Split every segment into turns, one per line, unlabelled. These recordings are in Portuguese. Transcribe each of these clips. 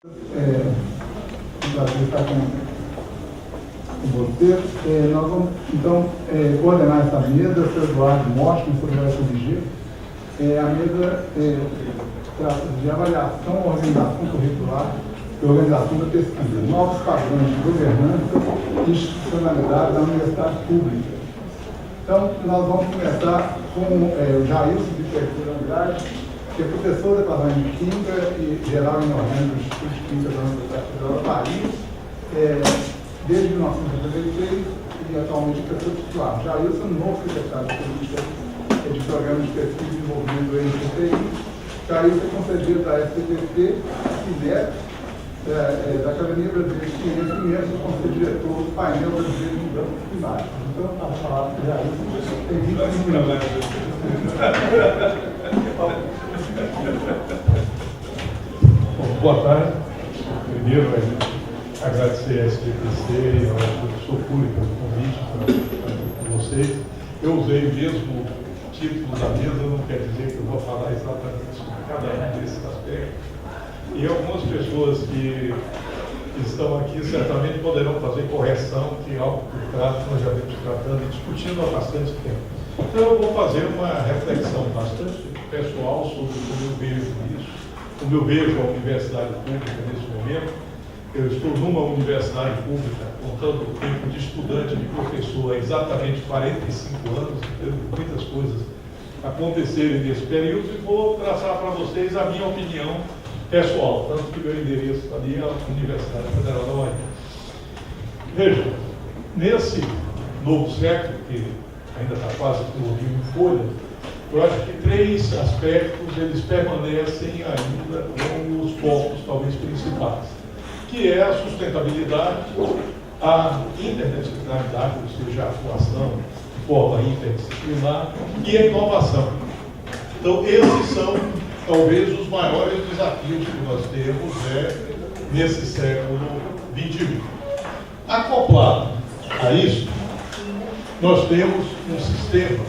Um prazer estar com você. Nós vamos, então, coordenar essa mesa. Eu sou Eduardo Mosca, sou do FDG. A mesa trata de avaliação, organização curricular e organização da pesquisa, novos padrões de governança e institucionalidade da universidade pública. Então, nós vamos começar com o Jailson de Terceira Andrade, que é professor do Departamento de Química e geral inorgânico do Instituto de Química da Universidade Federal de Paris, desde 1976 e atualmente professor titular. Jailson, novo secretário de Política de Programa de Pesquisa e Desenvolvimento do NCTI. Jailson é conselheiro da SPPC, CIDEP, da Academia Brasileira de Ciência e membro do Conselho Diretor do Painel Brasileiro de Mudanças Climáticas. Então, para falar do Jailson, tem 20 minutos.
Bom, boa tarde. Primeiro, agradecer a SPPC e ao professor Cury pelo convite para vocês. Eu usei o mesmo título da mesa, não quer dizer que eu vou falar exatamente sobre cada um desses aspectos. E algumas pessoas que estão aqui certamente poderão fazer correção, que é algo que nós já vemos tratando e discutindo há bastante tempo. Então eu vou fazer uma reflexão bastante pessoal sobre como eu vejo isso, como eu vejo a universidade pública nesse momento. Eu estou numa universidade pública, contando o tempo de estudante, de professor, há exatamente 45 anos, tendo muitas coisas acontecerem nesse período, e vou traçar para vocês a minha opinião pessoal, tanto que meu endereço ali é a Universidade Federal da Bahia. Veja, nesse novo século, que ainda está quase por em folha, eu acho que três aspectos eles permanecem ainda como os focos talvez principais, que é a sustentabilidade, a interdisciplinaridade, ou seja, a atuação de forma interdisciplinar, e a inovação. Então, esses são talvez os maiores desafios que nós temos nesse século XXI. Acoplado a isso, nós temos um sistema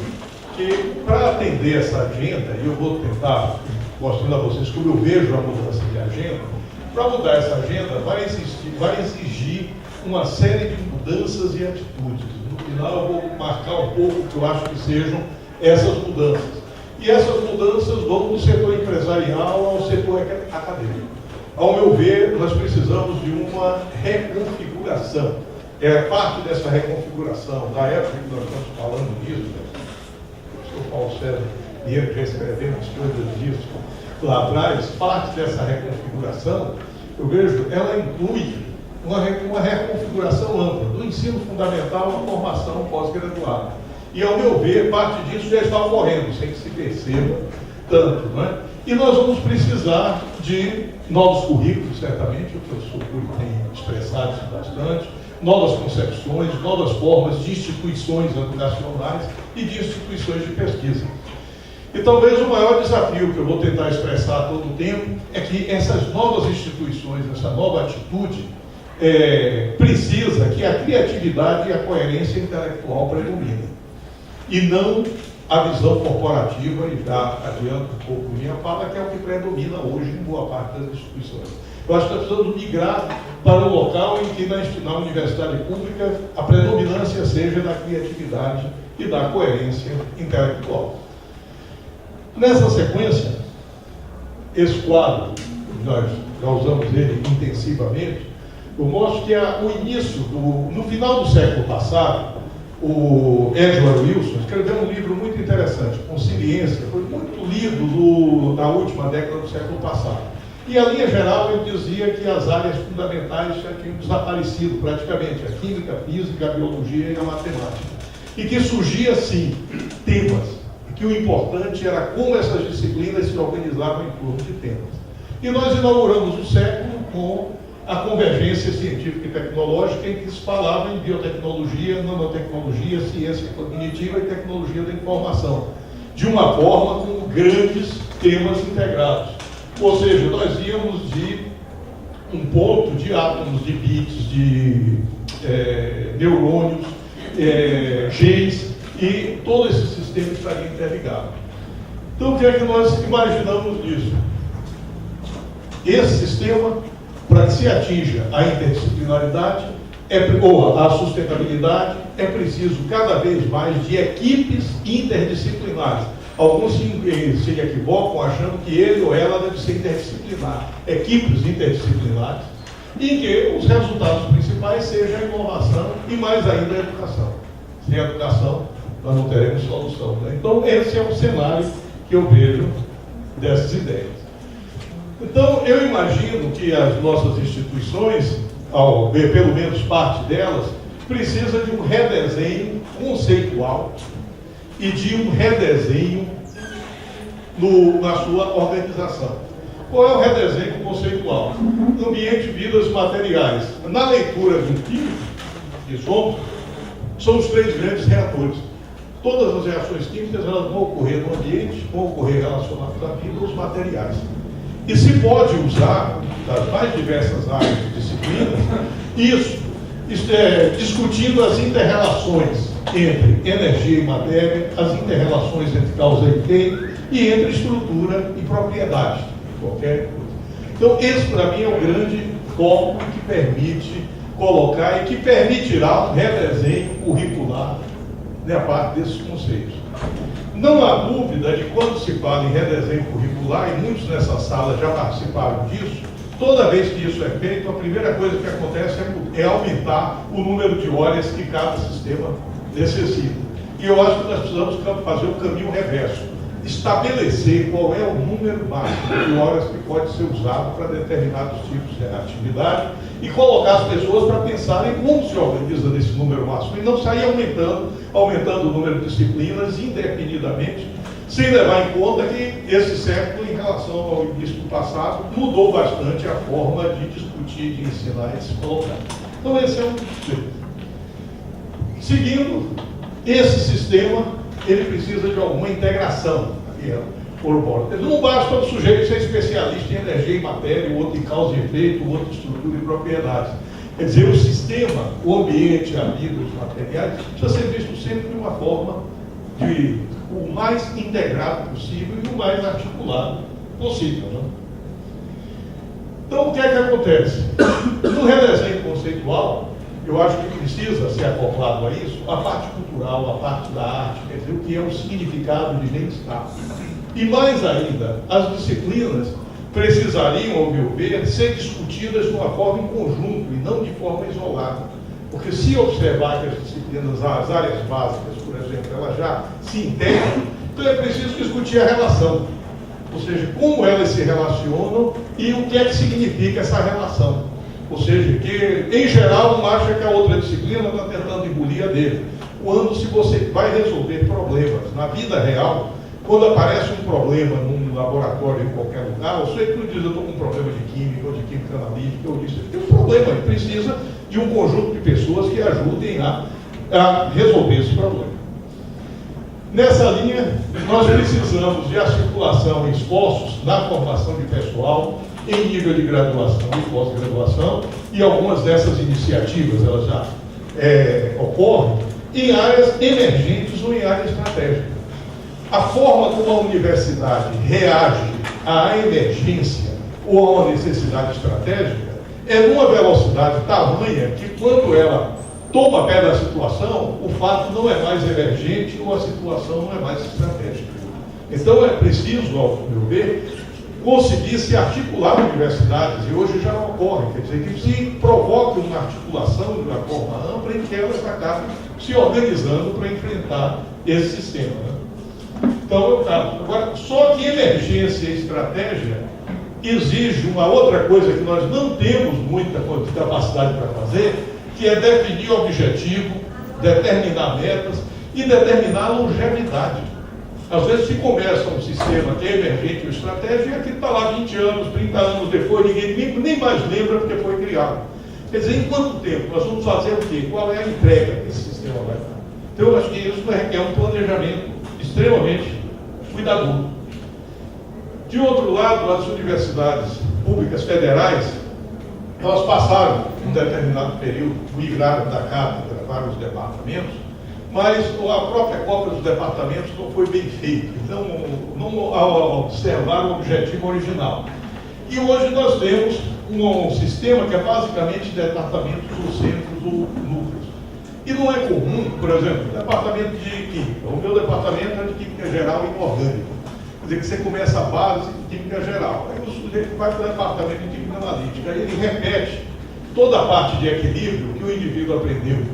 que, para atender essa agenda, e eu vou tentar mostrando a vocês como eu vejo a mudança de agenda, para mudar essa agenda vai exigir uma série de mudanças e atitudes. No final eu vou marcar um pouco o que eu acho que sejam essas mudanças. E essas mudanças vão do setor empresarial ao setor acadêmico. Ao meu ver, nós precisamos de uma reconfiguração. Parte dessa reconfiguração, da época que nós estamos falando disso, o professor Paulo César Vieira já escrevendo as coisas disso lá atrás, parte dessa reconfiguração, eu vejo, ela inclui uma reconfiguração ampla, do ensino fundamental à formação pós-graduada. E, ao meu ver, parte disso já está ocorrendo, sem que se perceba tanto, não é? E nós vamos precisar de novos currículos, certamente, o professor Cury tem expressado isso bastante, novas concepções, novas formas de instituições educacionais e de instituições de pesquisa. E talvez o maior desafio que eu vou tentar expressar a todo tempo é que essas novas instituições, essa nova atitude, precisa que a criatividade e a coerência intelectual predominem. E não a visão corporativa, e já adianto um pouco minha fala, que é o que predomina hoje em boa parte das instituições. Eu acho que nós precisamos migrar para um local em que na universidade pública a predominância seja da criatividade e da coerência intelectual. Nessa sequência, esse quadro, nós já usamos ele intensivamente, eu mostro que o início, no final do século passado, o Edward Wilson escreveu um livro muito interessante, Consciência, foi muito lido na última década do século passado. E, a linha geral, ele dizia que as áreas fundamentais já tinham desaparecido praticamente, a química, a física, a biologia e a matemática. E que surgia, sim, temas, e que o importante era como essas disciplinas se organizavam em torno de temas. E nós inauguramos o século com a convergência científica e tecnológica, em que se falava em biotecnologia, nanotecnologia, ciência cognitiva e tecnologia da informação, de uma forma com grandes temas integrados. Ou seja, nós íamos de um ponto de átomos, de bits, de neurônios, genes, e todo esse sistema estaria interligado. Então, o que é que nós imaginamos disso? Esse sistema
para que se atinja a interdisciplinaridade ou a sustentabilidade, é preciso cada vez mais de equipes interdisciplinares. Alguns se equivocam achando que ele ou ela deve ser interdisciplinar. Equipes interdisciplinares, em que os resultados principais sejam a inovação e mais ainda a educação. Sem educação, nós não teremos solução, né? Então, esse é o cenário que eu vejo dessas ideias. Então, eu imagino que as nossas instituições, pelo menos parte delas, precisa de um redesenho conceitual e de um redesenho na sua organização. Qual é o redesenho conceitual? Ambiente, vidas, materiais. Na leitura de um químico, que são os três grandes reatores. Todas as reações químicas elas vão ocorrer no ambiente, vão ocorrer relacionadas à vida, os materiais. E se pode usar, das mais diversas áreas de disciplinas, isso discutindo as inter-relações entre energia e matéria, as inter-relações entre causa e efeito, e entre estrutura e propriedade, qualquer coisa. Então, esse, para mim, é o grande foco que permite colocar e que permitirá um redesenho curricular, né, a parte desses conceitos. Não há dúvida de quando se fala em redesenho curricular, e muitos nessa sala já participaram disso, toda vez que isso é feito, a primeira coisa que acontece é aumentar o número de horas que cada sistema necessita. E eu acho que nós precisamos fazer o caminho reverso, estabelecer qual é o número máximo de horas que pode ser usado para determinados tipos de atividade e colocar as pessoas para pensarem como se organiza nesse número máximo e não sair aumentando o número de disciplinas indefinidamente, sem levar em conta que esse século, em relação ao início do passado, mudou bastante a forma de discutir, de ensinar e de se colocar. Então esse é um conceito. Seguindo, esse sistema, ele precisa de alguma integração. Não basta o sujeito ser especialista em energia e matéria, o outro em causa e efeito, o outro em estrutura e propriedades. Quer dizer, o sistema, o ambiente, a vida, os materiais, precisa ser visto sempre de uma forma o mais integrado possível e o mais articulado possível. Né? Então, o que é que acontece? No redesenho conceitual, eu acho que precisa ser acoplado a isso a parte cultural, a parte da arte, quer dizer, o que é o significado de bem-estar. E mais ainda, as disciplinas precisariam, ao meu ver, ser discutidas de uma forma em conjunto e não de forma isolada. Porque se observar que as disciplinas, as áreas básicas, por exemplo, elas já se integram, então é preciso discutir a relação. Ou seja, como elas se relacionam e o que é que significa essa relação. Ou seja, que em geral um acha que a outra disciplina está tentando engolir a dele. Quando se você vai resolver problemas na vida real, quando aparece um problema num laboratório em qualquer lugar, o sujeito não diz eu estou com um problema de química, ou de química analítica, ou disso. Tem um problema, ele precisa de um conjunto de pessoas que ajudem a resolver esse problema. Nessa linha, nós precisamos de articulação e esforços na formação de pessoal em nível de graduação e pós-graduação, e algumas dessas iniciativas elas já ocorrem em áreas emergentes ou em áreas estratégicas. A forma como a universidade reage à emergência ou a uma necessidade estratégica é numa velocidade tamanha que quando ela toma pé da situação, o fato não é mais emergente ou a situação não é mais estratégica. Então é preciso, ao meu ver, conseguir se articular universidades, e hoje já ocorre, quer dizer, que se provoque uma articulação de uma forma ampla em que elas acabem se organizando para enfrentar esse sistema. Né? Então, é o caso. Agora, só que emergência e estratégia exige uma outra coisa que nós não temos muita capacidade para fazer, que é definir objetivo, determinar metas e determinar longevidade. Às vezes se começa um sistema que é emergente ou estratégia, e aqui está lá 20 anos, 30 anos depois, ninguém nem mais lembra porque foi criado. Quer dizer, em quanto tempo nós vamos fazer o quê? Qual é a entrega que esse sistema vai dar? Então, eu acho que isso requer um planejamento extremamente cuidadoso. De outro lado, as universidades públicas federais, elas passaram, em um determinado período, migraram da cátedra para os departamentos, mas a própria cópia dos departamentos não foi bem feita, então não observar o objetivo original. E hoje nós temos um sistema que é basicamente departamentos ou centros ou núcleos. E não é comum, por exemplo, departamento de química. O meu departamento é de química geral e inorgânica. Quer dizer, que você começa a base de química geral. Aí o sujeito vai para o departamento de química analítica. Aí ele repete toda a parte de equilíbrio que o indivíduo aprendeu,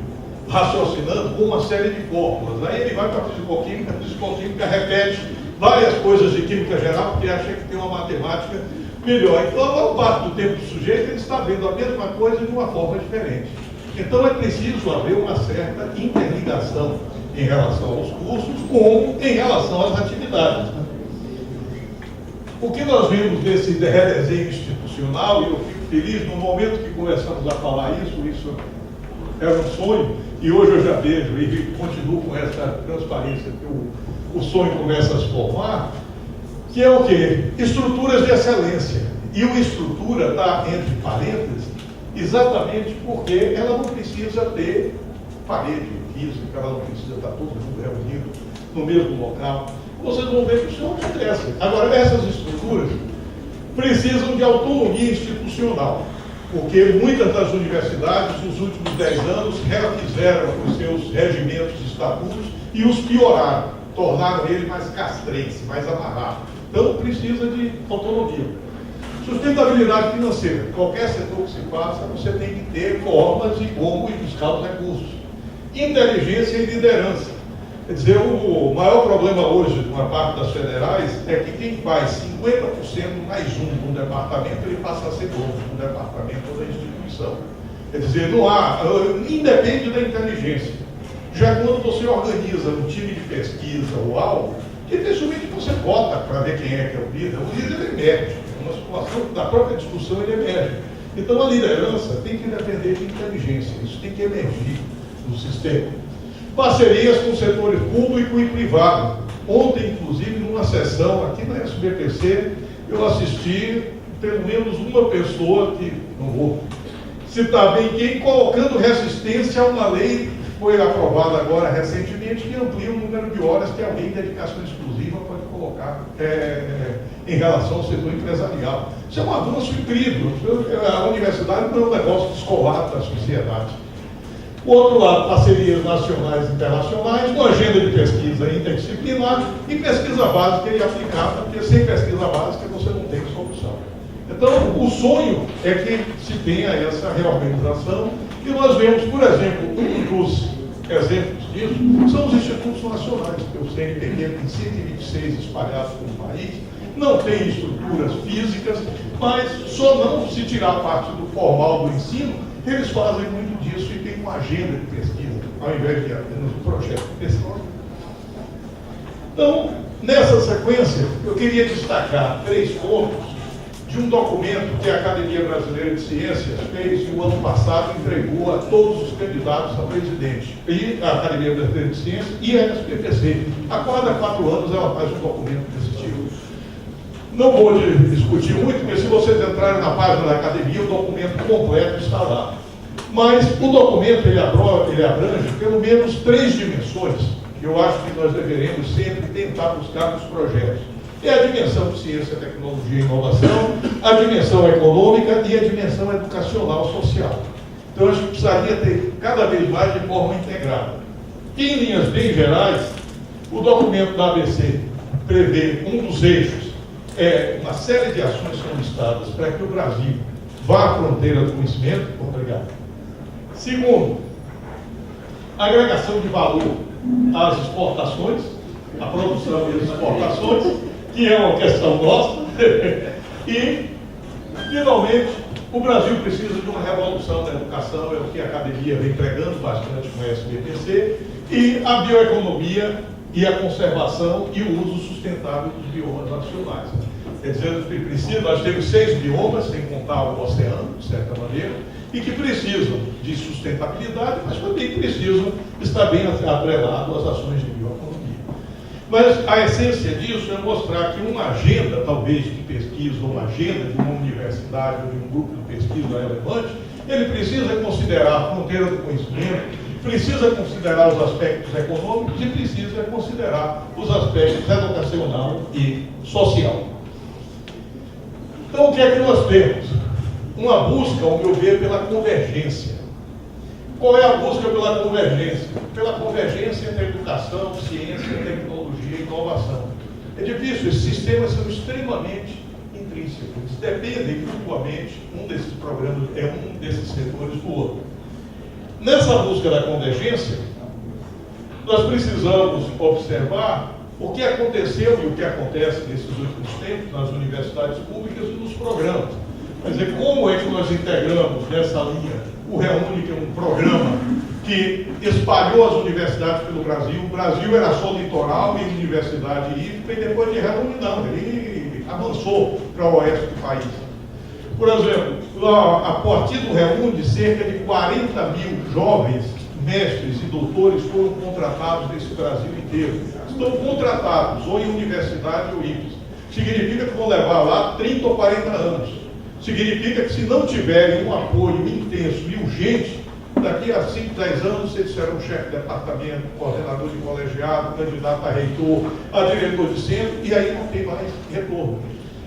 raciocinando com uma série de fórmulas. Aí ele vai para a fisicoquímica repete várias coisas de química geral, porque acha que tem uma matemática melhor. Então, a maior parte do tempo do sujeito, ele está vendo a mesma coisa de uma forma diferente. Então, é preciso haver uma certa interligação em relação aos cursos, como em relação às atividades. O que nós vimos nesse redesenho institucional, e eu fico feliz, no momento que começamos a falar isso era um sonho, e hoje eu já vejo e continuo com essa transparência que o sonho começa a se formar, que é o quê? Estruturas de excelência. E o estrutura está entre parênteses, exatamente porque ela não precisa ter parede física, ela não precisa estar todo mundo reunido no mesmo local. Vocês vão ver que isso não acontece. Agora, essas estruturas precisam de autonomia institucional, porque muitas das universidades, nos últimos 10 anos, refizeram os seus regimentos e estatutos e os pioraram, tornaram ele mais castrense, mais amarrado. Então, precisa de autonomia. Sustentabilidade financeira. Qualquer setor que se faça, você tem que ter formas de como ir buscar os recursos. Inteligência e liderança. Quer dizer, o maior problema hoje, de uma parte das federais, é que quem faz 50% mais um no departamento, ele passa a ser dono do departamento ou da instituição. Quer dizer, não há, independe da inteligência. Já quando você organiza um time de pesquisa ou algo, dificilmente você vota para ver quem é que é o líder ele emerge. Uma situação da própria discussão ele emerge. Então a liderança tem que depender de inteligência, isso tem que emergir no sistema. Parcerias com o setor público e privado. Ontem, inclusive, numa sessão aqui na SBPC, eu assisti pelo menos uma pessoa que, não vou citar bem quem, colocando resistência a uma lei que foi aprovada agora recentemente, que amplia o número de horas que alguém de dedicação exclusiva pode colocar em relação ao setor empresarial. Isso é um avanço incrível. A universidade não é um negócio descolado da sociedade. O outro lado, parcerias nacionais e internacionais, uma agenda de pesquisa interdisciplinar e pesquisa básica e aplicada, porque sem pesquisa básica você não tem solução. Então, o sonho é que se tenha essa reorganização, e nós vemos, por exemplo, um dos exemplos disso são os institutos nacionais, que o CNPq tem 126 espalhados pelo país, não tem estruturas físicas, mas só não se tirar a parte do formal do ensino, eles fazem muito disso e tem uma agenda de pesquisa, ao invés de apenas um projeto de pesquisa. Então, nessa sequência, eu queria destacar 3 pontos de um documento que a Academia Brasileira de Ciências fez e o ano passado entregou a todos os candidatos a presidente. E a Academia Brasileira de Ciências e a SBPC. A cada 4 anos ela faz um documento desse tipo. Não vou discutir muito, porque se vocês entrarem na página da academia, o documento completo está lá. Mas o documento ele abrange pelo menos 3 dimensões que eu acho que nós deveremos sempre tentar buscar nos projetos. É a dimensão de ciência, tecnologia e inovação, a dimensão econômica e a dimensão educacional social. Então, a gente precisaria ter cada vez mais de forma integrada. Em linhas bem gerais, o documento da ABC prevê um dos eixos, uma série de ações são listadas para que o Brasil vá à fronteira do conhecimento. Obrigado. Segundo, agregação de valor às exportações, a produção e as exportações, que é uma questão nossa. E, finalmente, o Brasil precisa de uma revolução na educação, é o que a academia vem pregando bastante com a SBPC, e a bioeconomia e a conservação e o uso sustentável dos biomas nacionais. Quer dizer, nós temos 6 biomas, sem contar o oceano, de certa maneira, e que precisam de sustentabilidade, mas também precisam estar bem atrelados às ações de bioeconomia. Mas a essência disso é mostrar que uma agenda, talvez, de pesquisa, ou uma agenda de uma universidade ou de um grupo de pesquisa relevante, ele precisa considerar a fronteira do conhecimento, precisa considerar os aspectos econômicos e precisa considerar os aspectos educacional e social. Então, o que é que nós temos? uma busca, ao meu ver, pela convergência. Qual é a busca pela convergência? Pela convergência entre educação, ciência, tecnologia e inovação. É difícil, esses sistemas são extremamente intrínsecos, eles dependem mutuamente, um desses programas é um desses setores do outro. Nessa busca da convergência, nós precisamos observar o que aconteceu e o que acontece nesses últimos tempos nas universidades públicas e nos programas. Quer dizer, como é que nós integramos nessa linha o REUNI, que é um programa que espalhou as universidades pelo Brasil. O Brasil era só litoral e universidade IFPA, e depois de REUNI não, ele avançou para o oeste do país. Por exemplo, a partir do REUNI, cerca de 40 mil jovens mestres e doutores foram contratados nesse Brasil inteiro. Estão contratados ou em universidade ou IFPA. Significa que vão levar lá 30 ou 40 anos. Significa que se não tiverem um apoio intenso e urgente, daqui a 5, 10 anos eles serão chefe de departamento, coordenador de colegiado, candidato a reitor, a diretor de centro, e aí não tem mais retorno.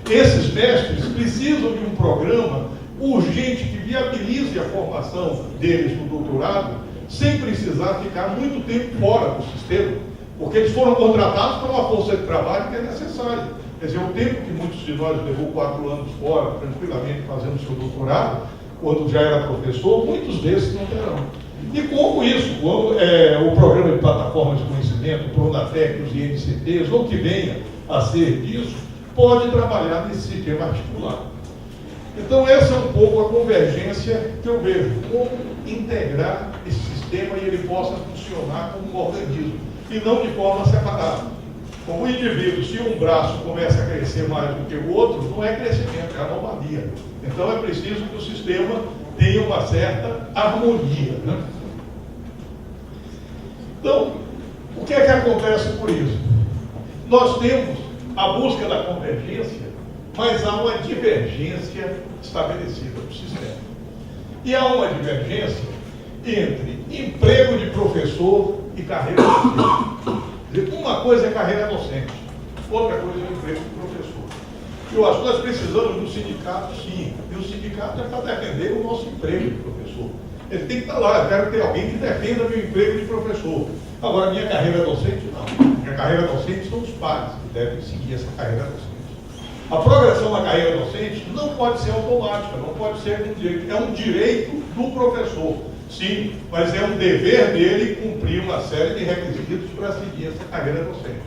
Esses mestres precisam de um programa urgente que viabilize a formação deles no doutorado, sem precisar ficar muito tempo fora do sistema, porque eles foram contratados para uma força de trabalho que é necessária. Quer dizer, o tempo que muitos de nós levou 4 anos fora, tranquilamente fazendo seu doutorado, quando já era professor, muitos desses não terão. E como isso, quando o programa de plataformas de conhecimento, o Pronatec, os INCTs, ou que venha a ser disso, pode trabalhar nesse sistema articulado. Então, essa é um pouco a convergência que eu vejo, como integrar esse sistema e ele possa funcionar como um organismo, e não de forma separada. Como o indivíduo, se um braço começa a crescer mais do que o outro, não é crescimento, é anomalia. Então é preciso que o sistema tenha uma certa harmonia, né? Então, o que é que acontece por isso? Nós temos a busca da convergência, mas há uma divergência estabelecida no sistema. E há uma divergência entre emprego de professor e carreira docente. Uma coisa é carreira docente, outra coisa é o emprego de professor. Eu acho que nós precisamos do sindicato, sim, e o sindicato é para defender o nosso emprego de professor. Ele tem que estar lá, eu quero ter alguém que defenda meu emprego de professor. Agora, minha carreira docente, não. Minha carreira docente são os pares que devem seguir essa carreira docente. A progressão da carreira docente não pode ser automática, não pode ser um direito. É um direito do professor. Sim, mas é um dever dele cumprir uma série de requisitos para seguir essa carreira docente.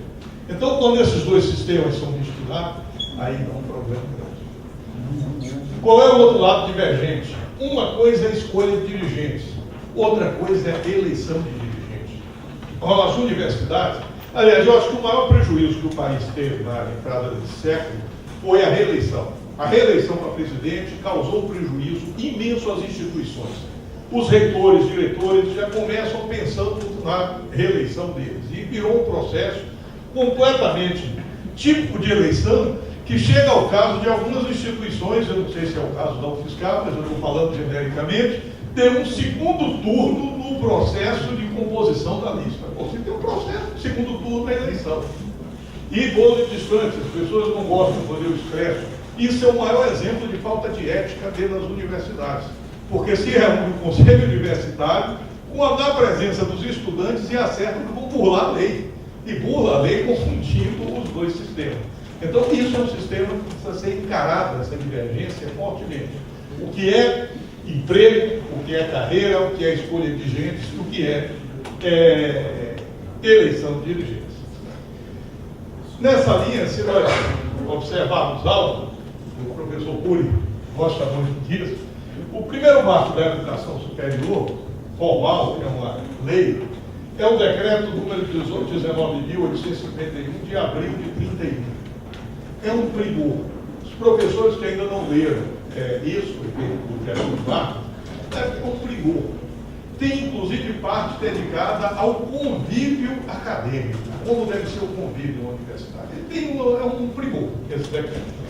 Então, quando esses dois sistemas são misturados, aí dá um problema grande. Qual é o outro lado divergente? Uma coisa é a escolha de dirigentes, outra coisa é a eleição de dirigentes. Com as universidades, aliás, eu acho que o maior prejuízo que o país teve na entrada desse século foi a reeleição. A reeleição para presidente causou um prejuízo imenso às instituições. Os reitores, diretores já começam pensando na reeleição deles. E virou um processo completamente típico de eleição, que chega ao caso de algumas instituições, eu não sei se é o caso da UFSCar, mas eu estou falando genericamente, ter um segundo turno no processo de composição da lista. Você tem um processo de segundo turno na eleição. E bolo distante, as pessoas não gostam quando eu expresso. Isso é o maior exemplo de falta de ética dentro das universidades. Porque se reúne o Conselho Universitário na presença dos estudantes e acertam que vão burlar a lei. E burla a lei confundindo os dois sistemas. Então, isso é um sistema que precisa ser encarado, essa divergência, fortemente. O que é emprego, o que é carreira, o que é escolha de dirigentes, o que é eleição de dirigentes. Nessa linha, se nós observarmos algo, o professor Cury gosta muito disso, o primeiro marco da educação superior, formal, que é uma lei, é o decreto número 19.851, de abril de 31. É um primor. Os professores que ainda não leram isso, o que é um marco, é um primor. Tem, inclusive, parte dedicada ao convívio acadêmico, como deve ser o convívio na universidade. Ele tem é um primor, esse decreto.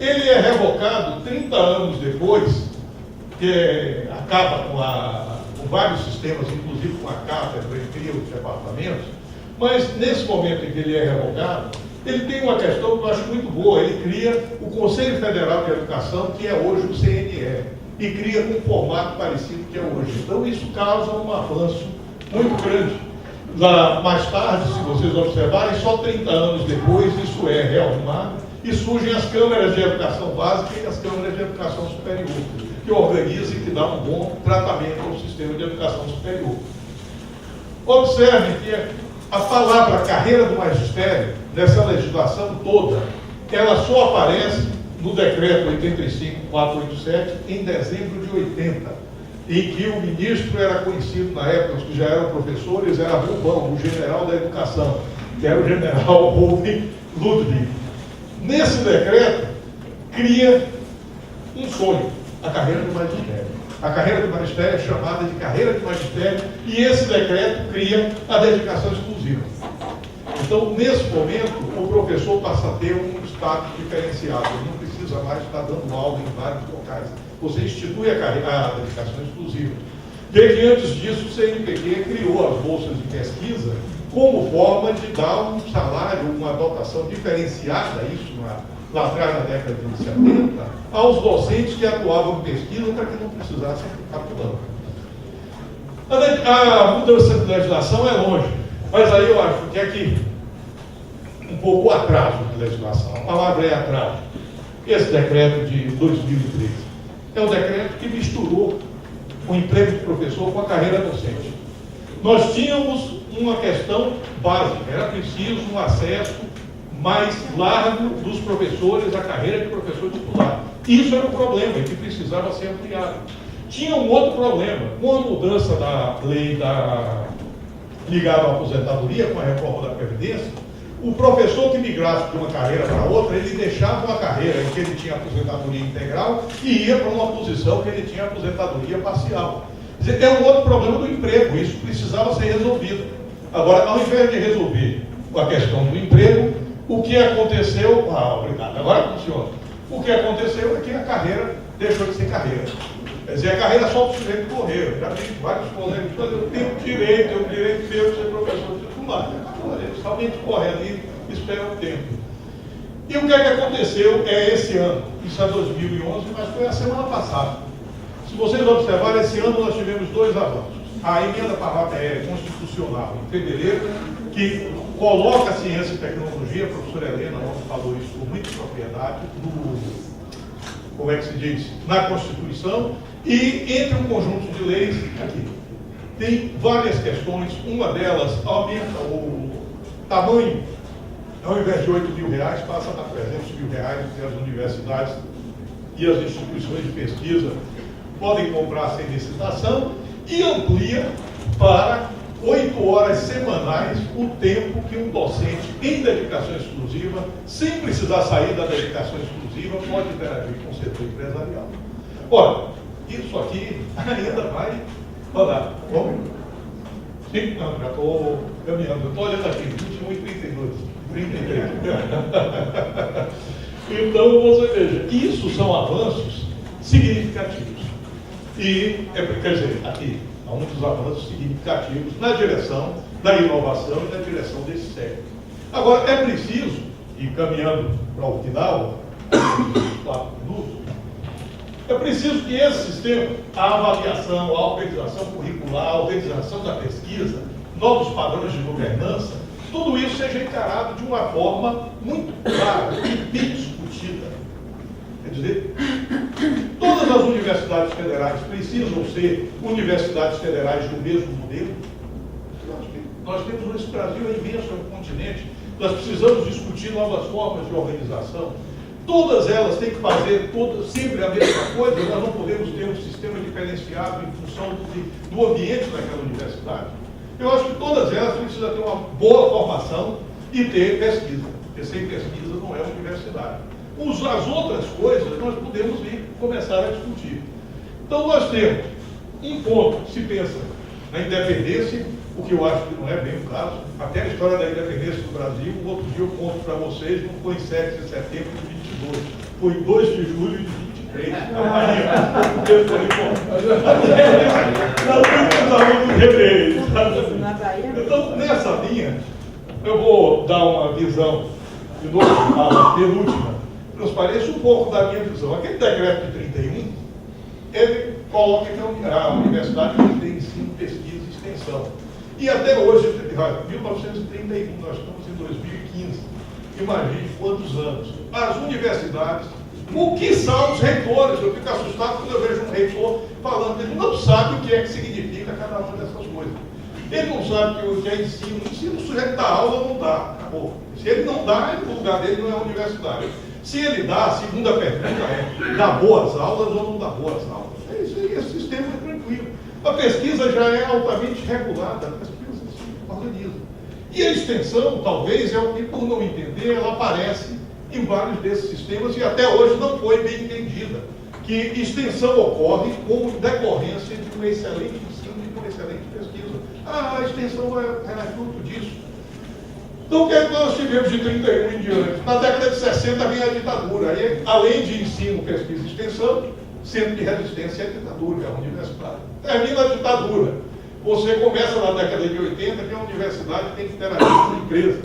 Ele é revocado 30 anos depois, que acaba com vários sistemas, inclusive com a cátedra, ele cria os departamentos, mas nesse momento em que ele é revogado, ele tem uma questão que eu acho muito boa. Ele cria o Conselho Federal de Educação, que é hoje o CNE, e cria com um formato parecido que é hoje. Então, isso causa um avanço muito grande. Mais tarde, se vocês observarem, só 30 anos depois, isso é rearrumado, e surgem as câmaras de educação básica e as câmaras de educação superior, que organizam e que dão um bom tratamento ao sistema de educação superior. Observe que a palavra carreira do magistério, nessa legislação toda, ela só aparece no decreto 85.487 em dezembro de 80, em que o ministro era conhecido na época, os que já eram professores, era Rubão, o general da educação, que era o general Rubem Ludwig. Nesse decreto, cria um sonho, a carreira do magistério. A carreira do magistério é chamada de carreira de magistério, e esse decreto cria a dedicação exclusiva. Então, nesse momento, o professor passa a ter um status diferenciado, ele não precisa mais estar dando aula em vários locais. Você institui a dedicação exclusiva. Vê que antes disso o CNPq criou as bolsas de pesquisa como forma de dar um salário, uma dotação diferenciada, isso lá atrás na década de 70, aos docentes que atuavam em pesquisa para que não precisassem ficar pulando. A mudança de legislação é longe, mas aí eu acho que aqui um pouco atraso de legislação. A palavra é atraso. Esse decreto de 2013 é um decreto que misturou o emprego de professor com a carreira docente. Nós tínhamos uma questão básica, era preciso um acesso mais largo dos professores à carreira de professor titular. Isso era um problema que precisava ser ampliado. Tinha um outro problema, com a mudança da lei ligada à aposentadoria, com a reforma da Previdência, o professor que migrasse de uma carreira para outra, ele deixava uma carreira em que ele tinha aposentadoria integral e ia para uma posição que ele tinha aposentadoria parcial. Quer dizer, é um outro problema do emprego, isso precisava ser resolvido. Agora, ao invés de resolver a questão do emprego, o que aconteceu... obrigado, agora funciona. O que aconteceu é que a carreira deixou de ser carreira. Quer dizer, a carreira só para o sujeito correr. Eu já vi vários colegas dizendo, eu tenho direito meu de ser professor titular. Ele somente corre ali e espera o tempo. E o que é que aconteceu esse ano? Isso é 2011, mas foi a semana passada. Se vocês observarem, esse ano nós tivemos dois avanços. A emenda constitucional, em fevereiro, que coloca a ciência e tecnologia, a professora Helena falou isso com muita propriedade, como é que se diz, na Constituição, e entre um conjunto de leis aqui. Tem várias questões, uma delas aumenta o tamanho, ao invés de R$8.000, passa a R$300.000, que as universidades e as instituições de pesquisa podem comprar sem licitação, e amplia para 8 horas semanais o tempo que um docente em dedicação exclusiva, sem precisar sair da dedicação exclusiva, pode interagir com o setor empresarial. Olha, isso aqui ainda vai rodar. Vamos? Sim, não, já estou caminhando. Eu estou olhando aqui, 21 e 32. 33. Então, você veja, isso são avanços significativos. E, quer dizer, aqui, há muitos avanços significativos na direção da inovação e na direção desse século. Agora, é preciso, e caminhando para o final, 4 minutos, é preciso que esse sistema, a avaliação, a organização curricular, a organização da pesquisa, novos padrões de governança, tudo isso seja encarado de uma forma muito clara e bem discutida. Quer dizer, todas as universidades federais precisam ser universidades federais do mesmo modelo. Nós temos esse Brasil é imenso, é um continente. Nós precisamos discutir novas formas de organização. Todas elas têm que fazer sempre a mesma coisa. Nós não podemos ter um sistema diferenciado em função do ambiente daquela universidade. Eu acho que todas elas precisam ter uma boa formação e ter pesquisa, porque sem pesquisa não é universidade. As outras coisas nós podemos começar a discutir. Então nós temos um ponto, se pensa na independência, o que eu acho que não é bem o caso. Até a história da independência do Brasil, o outro dia eu conto para vocês, não foi em 7 de setembro de 22, foi em 2 de julho de 23, na Bahia. Então, nessa linha, eu vou dar uma visão de novo, a penúltima transparência, um pouco da minha visão. Aquele decreto de 31, ele coloca que a universidade tem ensino, pesquisa e extensão. E até hoje, 1931, nós estamos em 2015. Imagine quantos anos. As universidades, o que são os reitores? Eu fico assustado quando eu vejo um reitor falando, ele não sabe o que é que significa cada uma dessas coisas. Ele não sabe o que é ensino. Ensino, o sujeito dá aula ou não dá. Acabou. Se ele não dá, o lugar dele não é universidade. Se ele dá, a segunda pergunta é, dá boas aulas ou não dá boas aulas? É isso aí, esse sistema é tranquilo. A pesquisa já é altamente regulada, a pesquisa se organiza. E a extensão, talvez, é o que, por não entender, ela aparece em vários desses sistemas e até hoje não foi bem entendida. Que extensão ocorre como decorrência de um excelente ensino e de uma excelente pesquisa. A extensão é fruto disso. Então, o que é que nós tivemos de 31 em diante? Na década de 60 vem a ditadura. Aí, além de ensino, pesquisa e extensão, centro de resistência é a ditadura, é a universidade. Termina a ditadura. Você começa na década de 80, que a universidade tem que interagir com a empresa.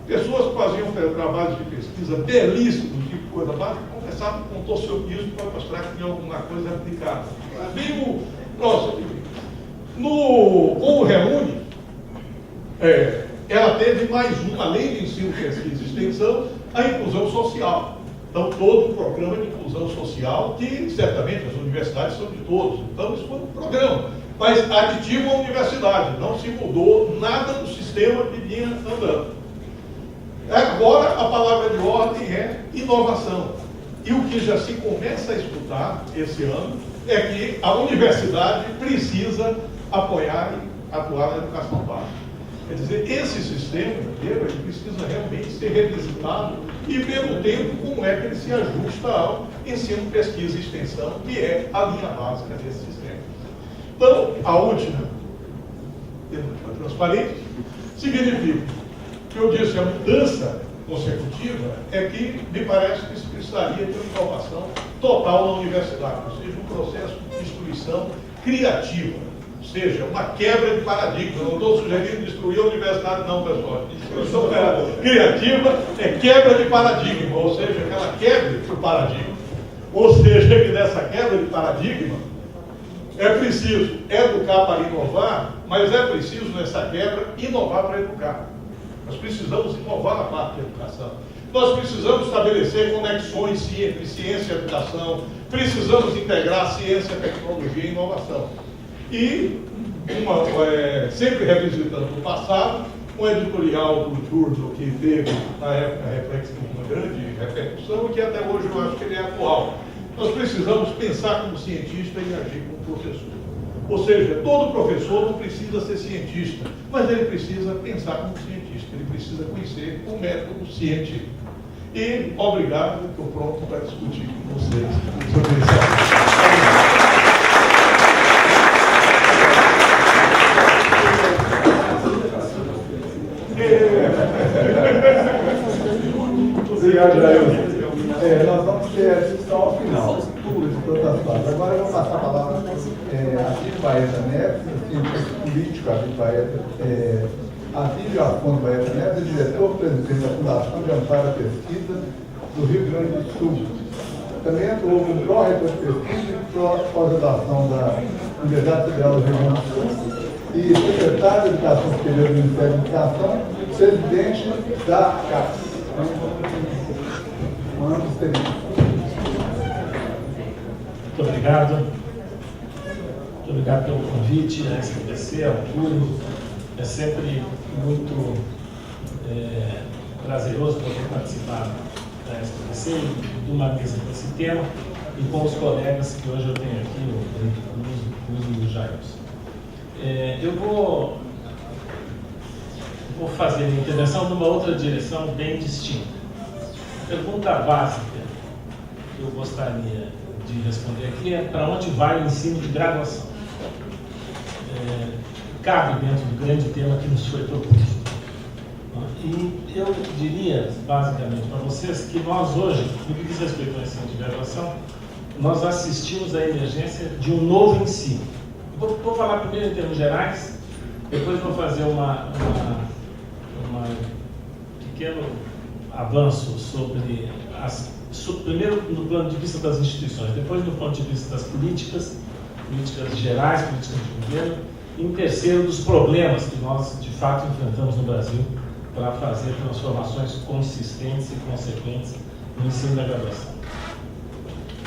Pessoas que faziam trabalhos de pesquisa belíssimos, de coisa básica, começavam com contorcionismo para mostrar que tinha alguma coisa aplicada. Bem o próximo. Com o Reúne, ela teve mais além de ensino, pesquisa e extensão, a inclusão social. Então, todo um programa de inclusão social, que certamente as universidades são de todos. Então, isso foi um programa, mas aditivo à universidade. Não se mudou nada do sistema que vinha andando. Agora, a palavra de ordem é inovação. E o que já se começa a escutar esse ano é que a universidade precisa apoiar e atuar na educação básica. Quer dizer, esse sistema inteiro ele precisa realmente ser revisitado e ver no tempo como é que ele se ajusta ao ensino, pesquisa e extensão, que é a linha básica desse sistema. Então, a última, transparente, significa que eu disse, a mudança consecutiva é que me parece que se precisaria de uma inovação total na universidade, ou seja, um processo de destruição criativa. Ou seja, uma quebra de paradigma. Não estou sugerindo destruir a universidade, não, pessoal. Destruição criativa é quebra de paradigma, ou seja, aquela quebra de paradigma. Ou seja, que nessa quebra de paradigma é preciso educar para inovar, mas é preciso, nessa quebra, inovar para educar. Nós precisamos inovar na parte de educação. Nós precisamos estabelecer conexões entre ciência e educação. Precisamos integrar ciência, tecnologia e inovação. E, sempre revisitando o passado, um editorial do Turno que teve, na época, uma grande repercussão e que até hoje eu acho que ele é atual. Nós precisamos pensar como cientista e agir como professor. Ou seja, todo professor não precisa ser cientista, mas ele precisa pensar como cientista, ele precisa conhecer o método científico. E, obrigado, estou pronto para discutir com vocês sobre isso.
Obrigado, Jair. Nós vamos ter a discussão ao final, de todas as partes. Agora eu vou passar a palavra a Cílio Baeta Neves, cientista político, a Cílio Afonso Baeta Neves, diretor-presidente da Fundação de Amparo à Pesquisa do Rio Grande do Sul. Também atuou como pró-reitor de pesquisa e pró-pós-graduação da Universidade Federal do Rio Grande do Sul e secretário de Educação Superior do Ministério da Educação, presidente da CAPES.
Muito obrigado. Muito obrigado pelo convite a SPC, ao Túlio. É sempre muito prazeroso poder participar da SPC de uma mesa com esse tema e com os colegas que hoje eu tenho aqui, o Cruz e o Jair. Eu vou fazer a minha intervenção numa outra direção bem distinta. A pergunta básica que eu gostaria de responder aqui é para onde vai o ensino de graduação? Cabe dentro do grande tema que nos foi proposto. E eu diria, basicamente, para vocês que nós hoje, no que diz respeito ao ensino de graduação, nós assistimos à emergência de um novo ensino. Vou falar primeiro em termos gerais, depois vou fazer uma pequeno avanço primeiro no plano de vista das instituições, depois do ponto de vista das políticas gerais, políticas de governo, e em terceiro dos problemas que nós de fato enfrentamos no Brasil para fazer transformações consistentes e consequentes no ensino da graduação.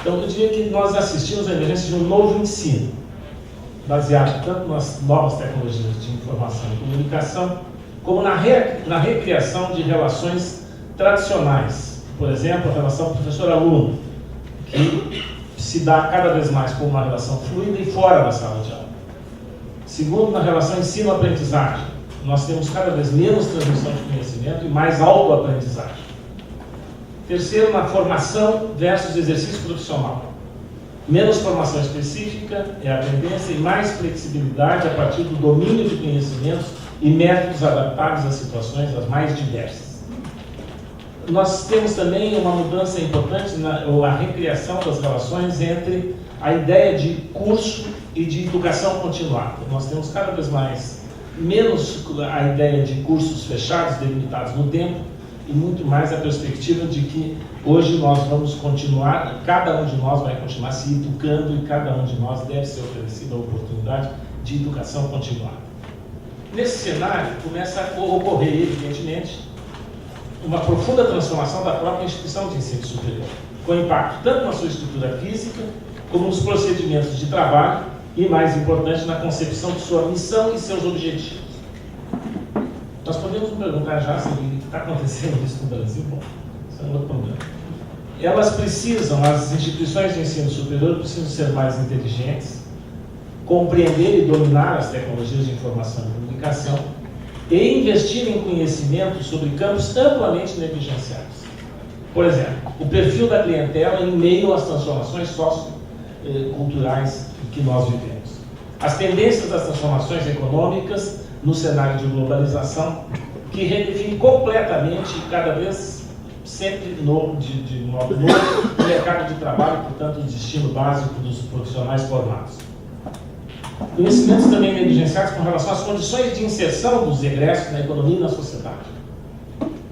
Então, eu diria que nós assistimos à emergência de um novo ensino, baseado tanto nas novas tecnologias de informação e comunicação, como na recriação de relações tradicionais. Por exemplo, a relação professor-aluno, que se dá cada vez mais como uma relação fluida e fora da sala de aula. Segundo, na relação ensino-aprendizagem, nós temos cada vez menos transmissão de conhecimento e mais autoaprendizagem. Terceiro, na formação versus exercício profissional. Menos formação específica é a tendência e mais flexibilidade a partir do domínio de conhecimentos e métodos adaptados às situações as mais diversas. Nós temos também uma mudança importante a recriação das relações entre a ideia de curso e de educação continuada. Nós temos cada vez menos a ideia de cursos fechados, delimitados no tempo, e muito mais a perspectiva de que hoje nós vamos continuar, cada um de nós vai continuar se educando e cada um de nós deve ser oferecida a oportunidade de educação continuada. Nesse cenário, começa a ocorrer, evidentemente, uma profunda transformação da própria instituição de ensino superior, com impacto tanto na sua estrutura física, como nos procedimentos de trabalho e, mais importante, na concepção de sua missão e seus objetivos. Nós podemos nos perguntar já se está acontecendo isso no Brasil? Bom, isso é um outro problema. As instituições de ensino superior precisam ser mais inteligentes, compreender e dominar as tecnologias de informação e comunicação e investir em conhecimento sobre campos amplamente negligenciados. Por exemplo, o perfil da clientela em meio às transformações socioculturais que nós vivemos. As tendências das transformações econômicas no cenário de globalização, que redefine completamente, cada vez sempre de modo novo, o mercado de trabalho e, portanto, o destino básico dos profissionais formados. Conhecimentos também negligenciados com relação às condições de inserção dos egressos na economia e na sociedade.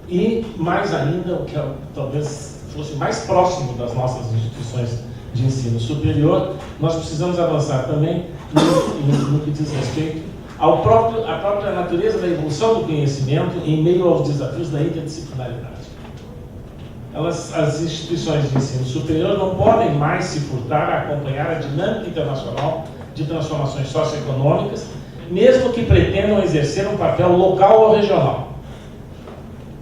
E, mais ainda, o que talvez fosse mais próximo das nossas instituições de ensino superior, nós precisamos avançar também no que diz respeito à própria natureza da evolução do conhecimento em meio aos desafios da interdisciplinaridade. As instituições de ensino superior não podem mais se furtar a acompanhar a dinâmica internacional de transformações socioeconômicas, mesmo que pretendam exercer um papel local ou regional.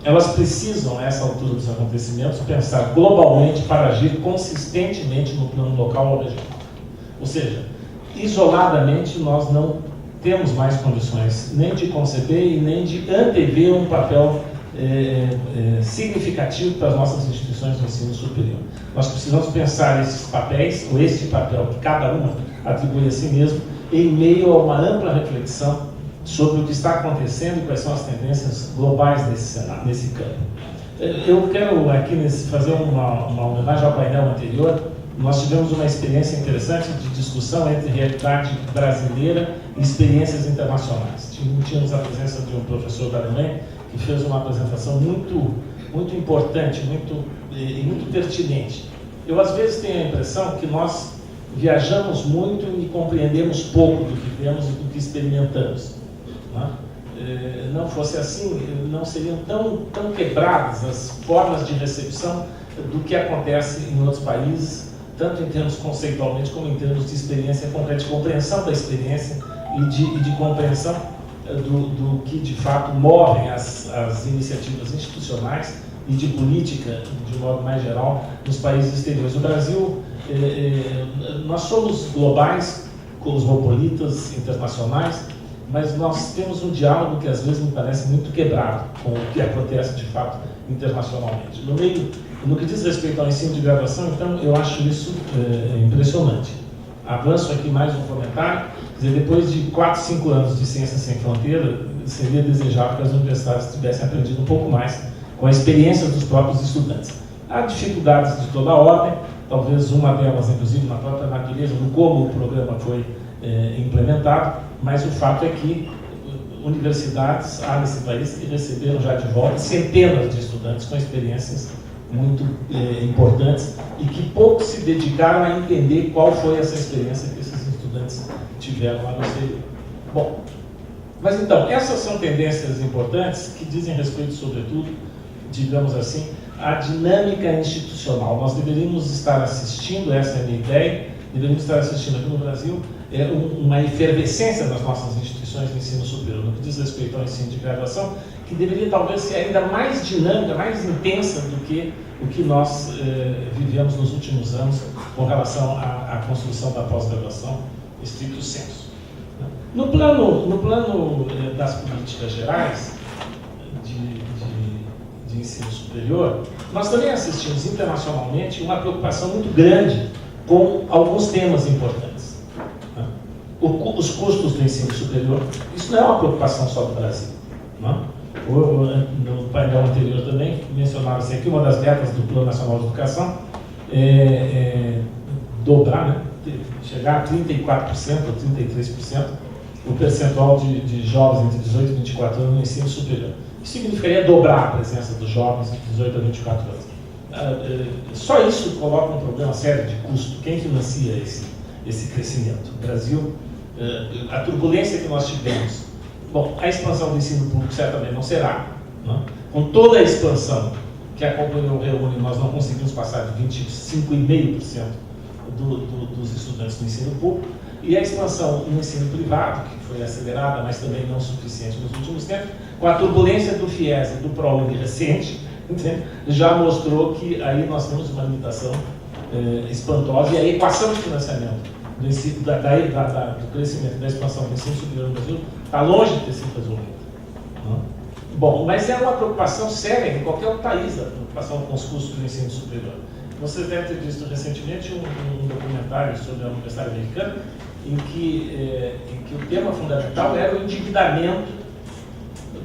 Elas precisam, a essa altura dos acontecimentos, pensar globalmente para agir consistentemente no plano local ou regional. Ou seja, isoladamente nós não temos mais condições nem de conceber e nem de antever um papel significativo para as nossas instituições de ensino superior. Nós precisamos pensar esses papéis, ou este papel que cada uma atribui a si mesmo, em meio a uma ampla reflexão sobre o que está acontecendo e quais são as tendências globais nesse campo. Eu quero aqui fazer uma homenagem ao painel anterior. Nós tivemos uma experiência interessante de discussão entre realidade brasileira e experiências internacionais. Tínhamos a presença de um professor da Alemanha que fez uma apresentação muito importante, muito pertinente. Eu, às vezes, tenho a impressão que nós viajamos muito e compreendemos pouco do que vemos e do que experimentamos. Não fosse assim, não seriam tão quebradas as formas de recepção do que acontece em outros países, tanto em termos conceitualmente como em termos de experiência concreta, de compreensão da experiência e de compreensão do que de fato movem as iniciativas institucionais e de política, de modo mais geral, nos países exteriores. O Brasil, nós somos globais, cosmopolitas, internacionais, mas nós temos um diálogo que às vezes me parece muito quebrado com o que acontece de fato internacionalmente. No que diz respeito ao ensino de graduação, então, eu acho isso impressionante. Avanço aqui mais um comentário. Quer dizer, depois de 4, 5 anos de Ciência Sem Fronteira, seria desejável que as universidades tivessem aprendido um pouco mais com a experiência dos próprios estudantes. Há dificuldades de toda a ordem, talvez uma delas, inclusive, na própria natureza, no como o programa foi implementado, mas o fato é que universidades há nesse país que receberam já de volta centenas de estudantes com experiências muito importantes e que pouco se dedicaram a entender qual foi essa experiência que esses estudantes tiveram lá no exterior. Bom, mas então, essas são tendências importantes que dizem respeito, sobretudo, digamos assim, à dinâmica institucional. Nós deveríamos estar assistindo, essa é a minha ideia, deveríamos estar assistindo aqui no Brasil uma efervescência das nossas instituições de ensino superior, no que diz respeito ao ensino de graduação, que deveria talvez ser ainda mais dinâmica, mais intensa do que o que nós vivemos nos últimos anos com relação à construção da pós-graduação, estricto sensu. No plano das políticas gerais de ensino superior, nós também assistimos internacionalmente uma preocupação muito grande com alguns temas importantes. Os custos do ensino superior, isso não é uma preocupação só do Brasil. No painel anterior também mencionava-se aqui uma das metas do Plano Nacional de Educação dobrar, né? Chegar a 34% ou 33% o percentual de jovens entre 18 e 24 anos no ensino superior. Isso significaria dobrar a presença dos jovens entre 18 a 24 anos. Só isso coloca um problema sério de custo. Quem financia esse crescimento? O Brasil, a turbulência que nós tivemos. Bom, a expansão do ensino público certamente não será. Não? Com toda a expansão que acompanhou o Reúne, nós não conseguimos passar de 25,5% dos estudantes do ensino público. E a expansão no ensino privado, que foi acelerada, mas também não suficiente nos últimos tempos, com a turbulência do FIES e do ProUni recente, já mostrou que aí nós temos uma limitação espantosa, e a equação de financiamento do crescimento da expansão do ensino superior no Brasil está longe de ter sido resolvida. Bom, mas é uma preocupação séria em qualquer outro país, a preocupação com os custos do ensino superior. Vocês devem ter visto recentemente um documentário sobre a Universidade Americana, em que o tema fundamental era o endividamento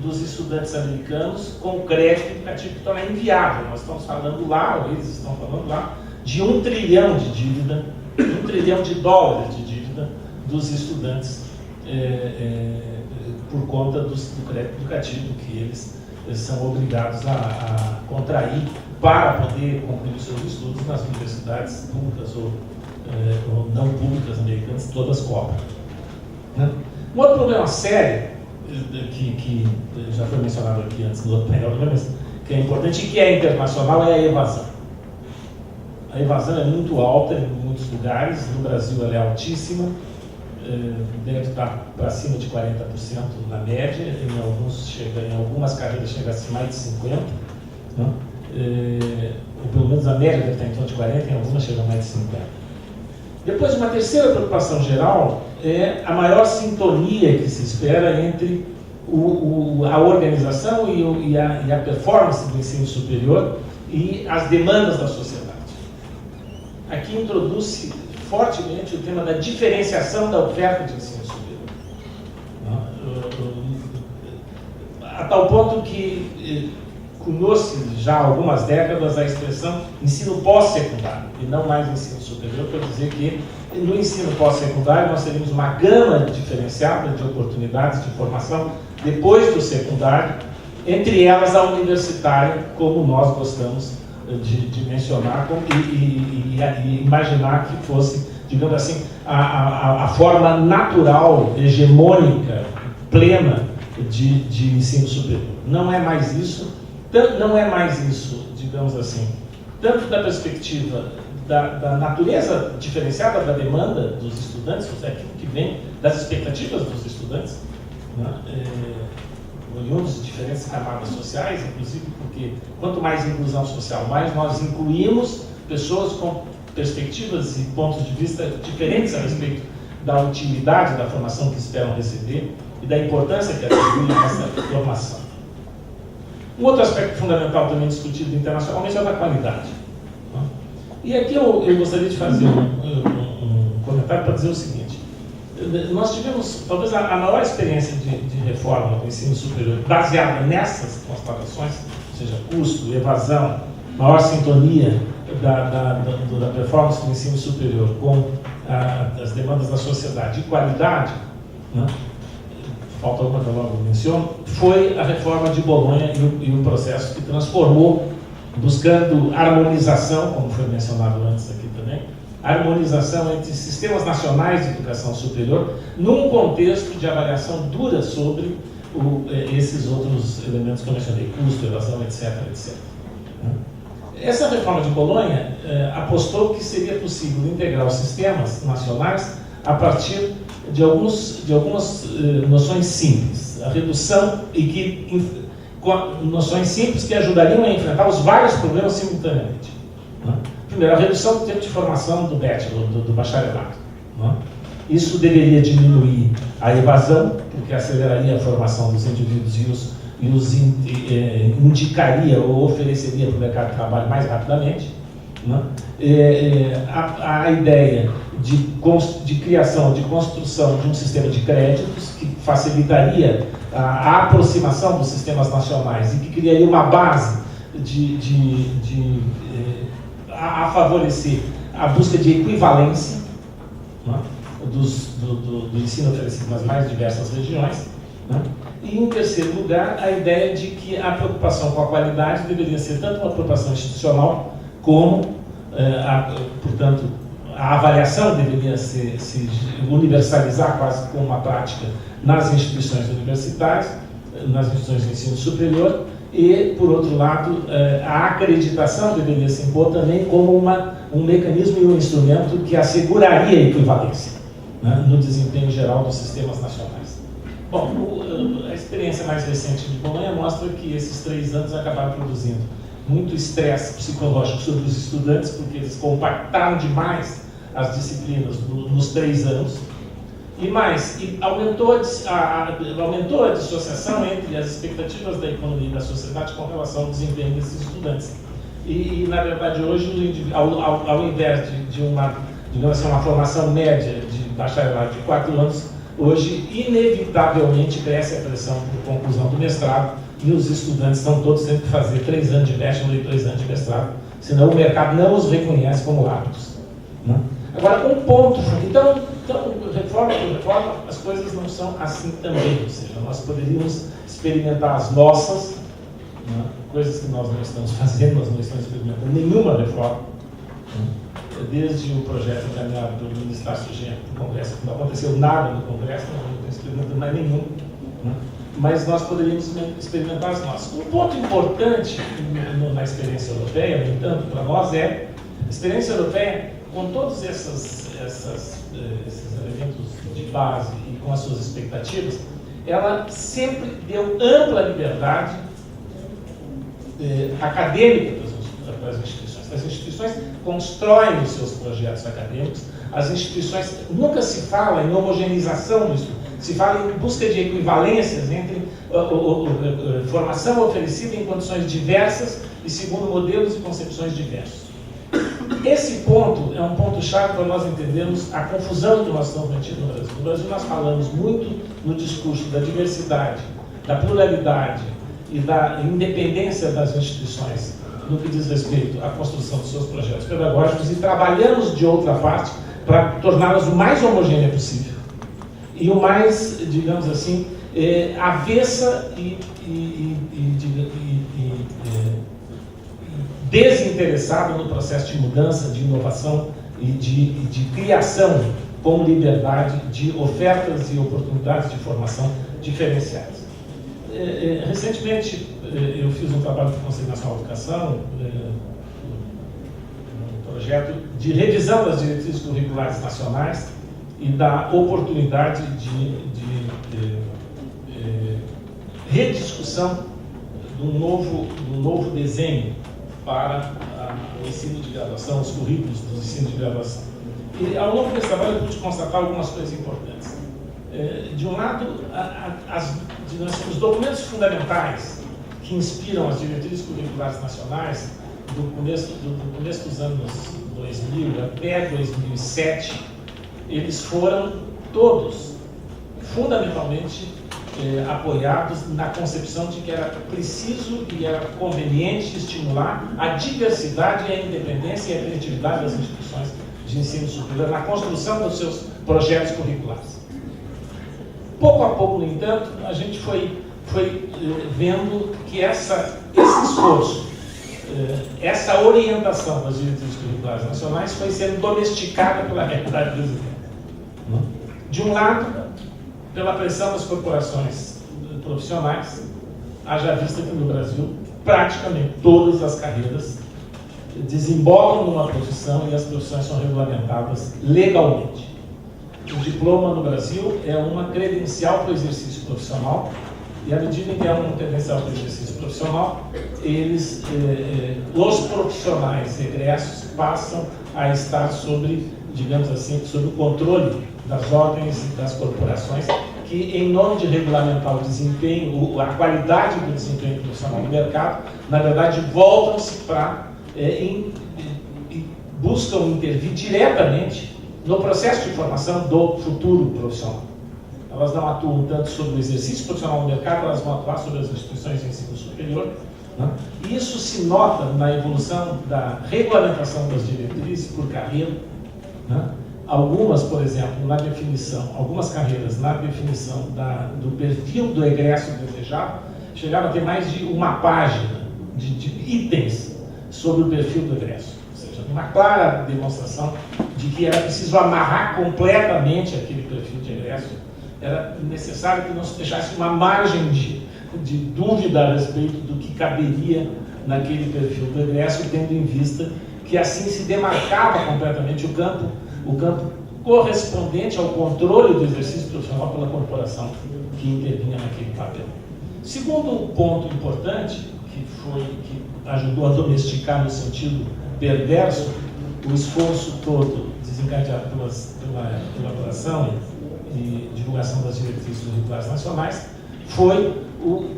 dos estudantes americanos com crédito educativo que torna inviável. Nós estamos falando lá, ou eles estão falando lá, de 1 trilhão de dívida, 1 trilhão de dólares de dívida dos estudantes por conta do crédito educativo que eles são obrigados a contrair para poder concluir os seus estudos nas universidades públicas ou não públicas americanas, todas cobram. Um outro problema sério, que já foi mencionado aqui antes no outro painel, que é importante e que é internacional, é a evasão. A evasão é muito alta em muitos lugares, no Brasil ela é altíssima, deve estar para cima de 40% na média, em algumas carreiras chega a mais de 50%, ou pelo menos a média deve estar em torno de 40%, em algumas chega a mais de 50%. Depois, uma terceira preocupação geral é a maior sintonia que se espera entre a organização e a performance do ensino superior e as demandas da sociedade. Aqui introduz-se fortemente o tema da diferenciação da oferta de ensino superior. A tal ponto que cunhou-se já há algumas décadas a expressão ensino pós-secundário e não mais ensino superior, para dizer que no ensino pós-secundário nós teríamos uma gama diferenciada de oportunidades de formação depois do secundário, entre elas a universitária, como nós gostamos de mencionar e imaginar que fosse, digamos assim, a forma natural, hegemônica, plena de ensino superior. Não é mais isso. Não é mais isso, digamos assim, tanto da perspectiva da natureza diferenciada da demanda dos estudantes, ou seja, aquilo que vem das expectativas dos estudantes, oriundos de diferentes camadas sociais, inclusive porque quanto mais inclusão social, mais nós incluímos pessoas com perspectivas e pontos de vista diferentes a respeito da utilidade da formação que esperam receber e da importância que atribuem a essa formação. Um outro aspecto fundamental também discutido internacionalmente é o da qualidade. E aqui eu gostaria de fazer um comentário para dizer o seguinte. Nós tivemos, talvez, a maior experiência de reforma do ensino superior baseada nessas constatações, ou seja, custo, evasão, maior sintonia da performance do ensino superior com as demandas da sociedade e qualidade, falta alguma que eu logo menciono, foi a reforma de Bolonha e o processo que transformou, buscando harmonização, como foi mencionado antes aqui também, harmonização entre sistemas nacionais de educação superior, num contexto de avaliação dura sobre esses outros elementos que eu mencionei, custo, evasão, etc. etc. Essa reforma de Bolonha apostou que seria possível integrar os sistemas nacionais a partir de algumas noções simples, a redução noções simples que ajudariam a enfrentar os vários problemas simultaneamente. Primeiro, a redução do tempo de formação do bachelor, do bacharelado. Isso deveria diminuir a evasão, porque aceleraria a formação dos indivíduos e os indicaria ou ofereceria para o mercado de trabalho mais rapidamente. A ideia de criação, de construção de um sistema de créditos que facilitaria a aproximação dos sistemas nacionais e que criaria uma base a favorecer a busca de equivalência do ensino oferecido nas mais diversas regiões. E, em terceiro lugar, a ideia de que a preocupação com a qualidade deveria ser tanto uma preocupação institucional como, portanto, a avaliação deveria se universalizar quase como uma prática nas instituições universitárias, nas instituições de ensino superior, e, por outro lado, a acreditação deveria se impor também como um mecanismo e um instrumento que asseguraria a equivalência no desempenho geral dos sistemas nacionais. Bom, a experiência mais recente de Bolonha mostra que esses 3 anos acabaram produzindo muito estresse psicológico sobre os estudantes, porque eles compactaram demais as disciplinas nos 3 anos, e aumentou a dissociação entre as expectativas da economia e da sociedade com relação ao desempenho desses estudantes. E na verdade, hoje, ao invés de uma formação média de bacharelado de 4 anos, hoje, inevitavelmente, cresce a pressão por conclusão do mestrado, e os estudantes estão todos tendo que fazer 3 anos de bachelor e 2 anos de mestrado, senão o mercado não os reconhece como aptos. Agora, um ponto, então, reforma por reforma, as coisas não são assim também, ou seja, nós poderíamos experimentar as nossas, coisas que nós não estamos fazendo, nós não estamos experimentando nenhuma reforma, desde o projeto encaminhado pelo ministro Tarso Genro para o Congresso, não aconteceu nada no Congresso, não estamos experimentando mais nenhum, mas nós poderíamos experimentar as nossas. Um ponto importante na experiência europeia, no entanto, para nós é a experiência europeia, com todos esses elementos de base e com as suas expectativas, ela sempre deu ampla liberdade acadêmica para as instituições. As instituições constroem os seus projetos acadêmicos, as instituições, nunca se fala em homogeneização do estudo, se fala em busca de equivalências entre formação oferecida em condições diversas e segundo modelos e concepções diversos. Esse ponto é um ponto-chave para nós entendermos a confusão que nós estamos metidos no Brasil. No Brasil nós falamos muito no discurso da diversidade, da pluralidade e da independência das instituições no que diz respeito à construção dos seus projetos pedagógicos e trabalhamos de outra parte para torná-las o mais homogênea possível e o mais, digamos assim, avessa e desinteressado no processo de mudança, de inovação e de criação com liberdade de ofertas e oportunidades de formação diferenciadas. Recentemente, eu fiz um trabalho com o Conselho Nacional de Educação, um projeto de revisão das diretrizes curriculares nacionais e da oportunidade de rediscussão de um novo desenho para o ensino de graduação, os currículos do ensino de graduação. E ao longo desse trabalho eu pude constatar algumas coisas importantes. De um lado, os documentos fundamentais que inspiram as diretrizes curriculares nacionais do começo dos anos 2000 até 2007, eles foram todos fundamentalmente apoiados na concepção de que era preciso e era conveniente estimular a diversidade, a independência e a criatividade das instituições de ensino superior na construção dos seus projetos curriculares. Pouco a pouco, no entanto, a gente foi vendo que esse esforço, essa orientação das diretrizes curriculares nacionais foi sendo domesticada pela realidade brasileira. De um lado, pela pressão das corporações profissionais, haja vista que no Brasil praticamente todas as carreiras desembocam numa profissão e as profissões são regulamentadas legalmente. O diploma no Brasil é uma credencial para o exercício profissional, e à medida em que é uma credencial para o exercício profissional, os profissionais egressos passam a estar sobre, digamos assim, sob o controle das ordens e das corporações, que, em nome de regulamentar o desempenho, a qualidade do desempenho profissional no mercado, na verdade, voltam-se para buscam intervir diretamente no processo de formação do futuro profissional. Elas não atuam tanto sobre o exercício profissional no mercado, elas vão atuar sobre as instituições de ensino superior. Né? Isso se nota na evolução da regulamentação das diretrizes por carreira. Né? Algumas, por exemplo, na definição, algumas carreiras na definição do perfil do egresso desejado, chegaram a ter mais de uma página de itens sobre o perfil do egresso. Ou seja, uma clara demonstração de que era preciso amarrar completamente aquele perfil de egresso. Era necessário que não se deixasse uma margem de dúvida a respeito do que caberia naquele perfil do egresso, tendo em vista que assim se demarcava completamente o campo correspondente ao controle do exercício profissional pela corporação que intervinha naquele papel. Segundo ponto importante, que ajudou a domesticar no sentido perverso o esforço todo desencadeado pela elaboração e divulgação das diretrizes curriculares nacionais, foi,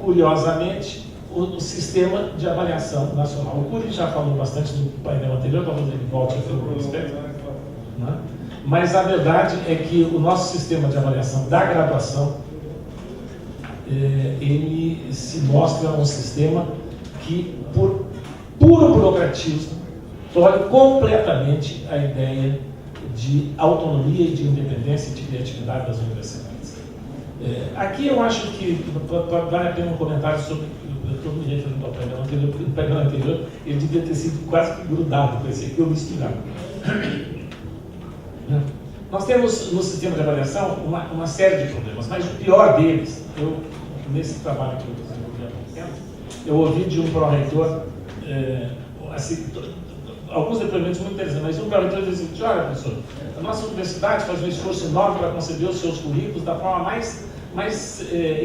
curiosamente, o sistema de avaliação nacional. O Cury já falou bastante no painel anterior, talvez ele volte a falar a respeito. Né? Mas a verdade é que o nosso sistema de avaliação da graduação, ele se mostra um sistema que, por puro burocratismo, tolhe completamente a ideia de autonomia e de independência e de criatividade das universidades. Aqui eu acho que vale a pena um comentário sobre, eu estou me referindo ao painel anterior, porque no painel anterior ele devia ter sido quase que grudado com esse aqui, eu misturado. Nós temos no sistema de avaliação uma série de problemas, mas o pior deles, nesse trabalho que eu desenvolvi há pouco tempo, eu ouvi de um pró-reitor, assim, alguns depoimentos muito interessantes, mas um pró-reitor dizia assim: olha, professor, a nossa universidade faz um esforço enorme para conceber os seus currículos da forma mais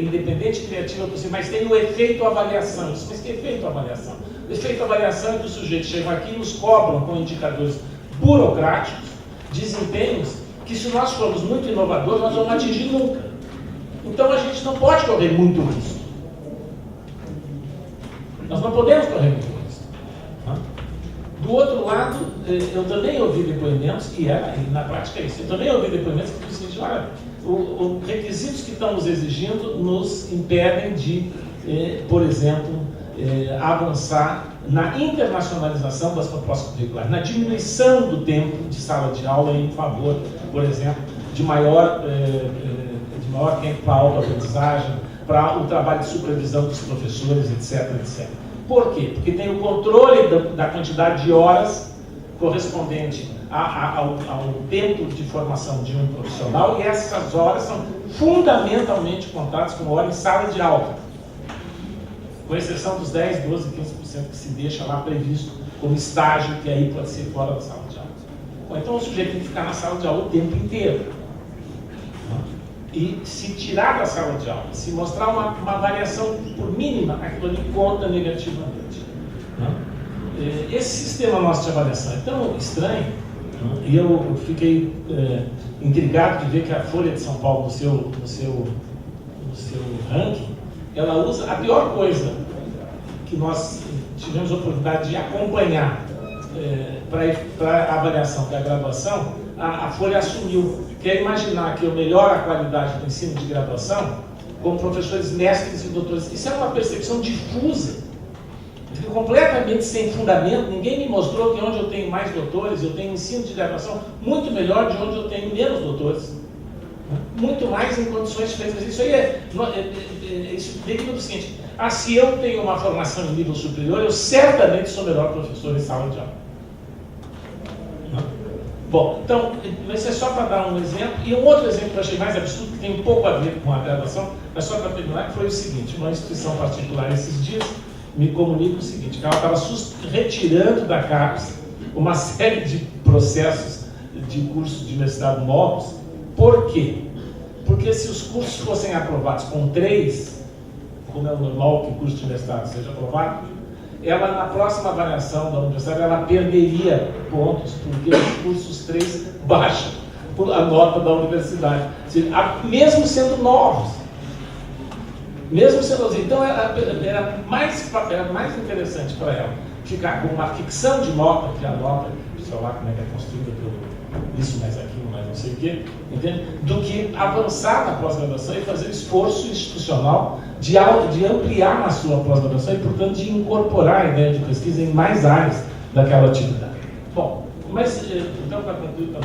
independente e criativa possível, mas tem o efeito avaliação. Mas que efeito avaliação? O efeito avaliação é que os sujeitos chegam aqui e nos cobram com indicadores burocráticos, desempenhos, que se nós formos muito inovadores, nós não vamos atingir nunca. Então a gente não pode correr muito risco. Nós não podemos correr muito risco. Do outro lado, eu também ouvi depoimentos, e na prática é isso, eu também ouvi depoimentos que dizem assim: olha, os requisitos que estão nos exigindo nos impedem de, por exemplo, avançar na internacionalização das propostas curriculares, na diminuição do tempo de sala de aula em favor, por exemplo, de maior tempo para a autoaprendizagem, para o trabalho de supervisão dos professores, etc, etc. Por quê? Porque tem o controle da quantidade de horas correspondente ao tempo de formação de um profissional, e essas horas são fundamentalmente contadas como hora em sala de aula, com exceção dos 10, 12, 15% que se deixa lá previsto como estágio, que aí pode ser fora da sala de aula. Bom, então o sujeito tem que ficar na sala de aula o tempo inteiro. E se tirar da sala de aula, se mostrar uma variação por mínima, aquilo ali conta negativamente. Esse sistema nosso de avaliação é tão estranho, e eu fiquei intrigado de ver que a Folha de São Paulo, no seu ranking, ela usa a pior coisa que nós tivemos a oportunidade de acompanhar para a avaliação da graduação. A Folha assumiu, quer imaginar que eu melhoro a qualidade do ensino de graduação com professores mestres e doutores. Isso é uma percepção difusa, completamente sem fundamento. Ninguém me mostrou que onde eu tenho mais doutores, eu tenho ensino de graduação muito melhor de onde eu tenho menos doutores. muito mais em condições diferentes. Isso aí isso deriva do seguinte: se eu tenho uma formação em nível superior, eu certamente sou melhor professor em sala de aula. Bom, então, isso é só para dar um exemplo. E um outro exemplo que eu achei mais absurdo, que tem um pouco a ver com a graduação, mas só para terminar, que foi o seguinte: uma instituição particular esses dias me comunica o seguinte, que ela estava retirando da CAPES uma série de processos de cursos de universidade novos. Por quê? Porque se os cursos fossem aprovados com 3, como é o normal que o curso de universidade seja aprovado, ela, na próxima avaliação da universidade, ela perderia pontos, porque os cursos 3 baixam a nota da universidade, mesmo sendo novos. Mesmo sendo novos. Então, era mais interessante para ela ficar com uma ficção de nota, que é a nota, sei lá como é que é construída pelo isso mais aquilo, mais não sei o quê, entende? Do que avançar na pós-graduação e fazer esforço institucional de ampliar na sua pós-graduação e, portanto, de incorporar a ideia de pesquisa em mais áreas daquela atividade. Bom, mas, então, para concluir,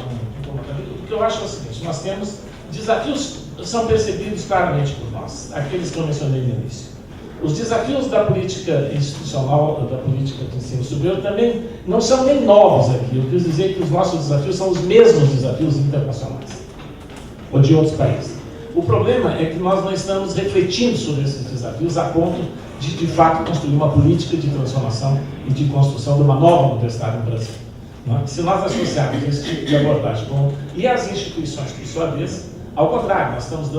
o que eu acho é o seguinte: nós temos desafios que são percebidos claramente por nós, aqueles que eu mencionei no início. Os desafios da política institucional, da política de ensino superior, também não são nem novos aqui. Eu quis dizer que os nossos desafios são os mesmos desafios internacionais, ou de outros países. O problema é que nós não estamos refletindo sobre esses desafios a ponto de fato, construir uma política de transformação e de construção de uma nova universidade no Brasil. Não é? Se nós associarmos esse tipo de abordagem e as instituições, por sua vez, ao contrário, nós estamos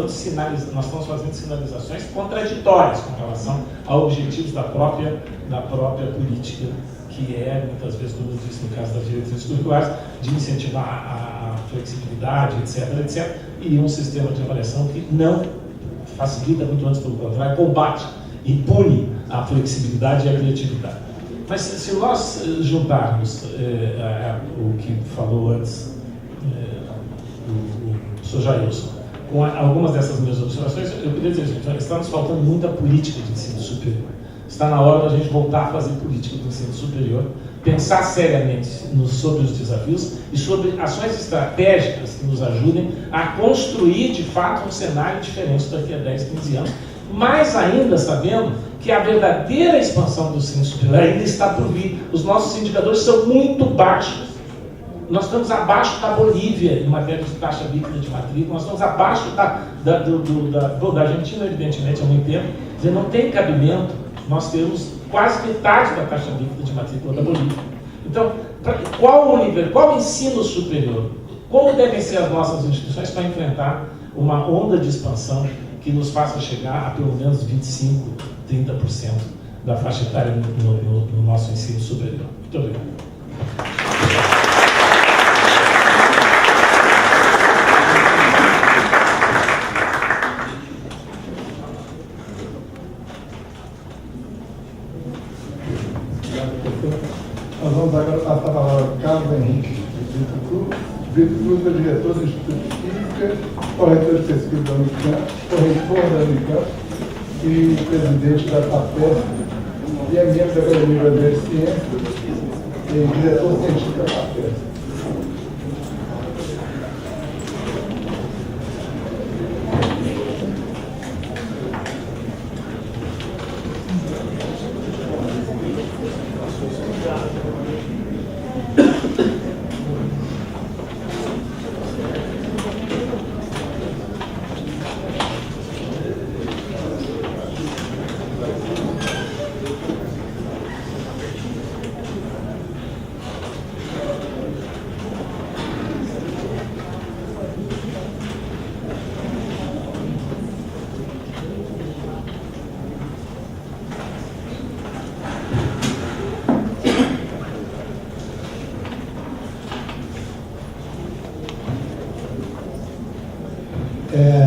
fazendo sinalizações contraditórias com relação a objetivos da própria política, que é, muitas vezes, como eu disse no caso das diretrizes curriculares, de incentivar a flexibilidade, etc., e um sistema de avaliação que não facilita, muito antes pelo contrário, combate e pune a flexibilidade e a criatividade. Mas se nós juntarmos o que falou antes o Sr. Jailson, com algumas dessas minhas observações, eu queria dizer, gente, está nos faltando muita política de ensino superior. Está na hora da gente voltar a fazer política de ensino superior, pensar seriamente sobre os desafios e sobre ações estratégicas que nos ajudem a construir, de fato, um cenário diferente daqui a 10, 15 anos. Mais ainda sabendo que a verdadeira expansão do ensino superior ainda está por vir. Os nossos indicadores são muito baixos. Nós estamos abaixo da Bolívia em matéria de taxa líquida de matrícula, nós estamos abaixo da Argentina, evidentemente, há muito tempo. Quer dizer, não tem cabimento nós termos quase metade da taxa líquida de matrícula da Bolívia. Então, qual ensino superior? Como devem ser as nossas instituições para enfrentar uma onda de expansão que nos faça chegar a pelo menos 25%, 30% da faixa etária no nosso ensino superior? Muito obrigado.
Nós vamos agora passar a palavra para Carlos Henrique Vitor Cruz. Vitor Cruz é diretor do Instituto de Química, corretor de pesquisa da Unicamp, corretor da Unicamp e presidente da FAPESP, e é membro da Academia Brasileira de Ciências e diretor científico da FAPESP.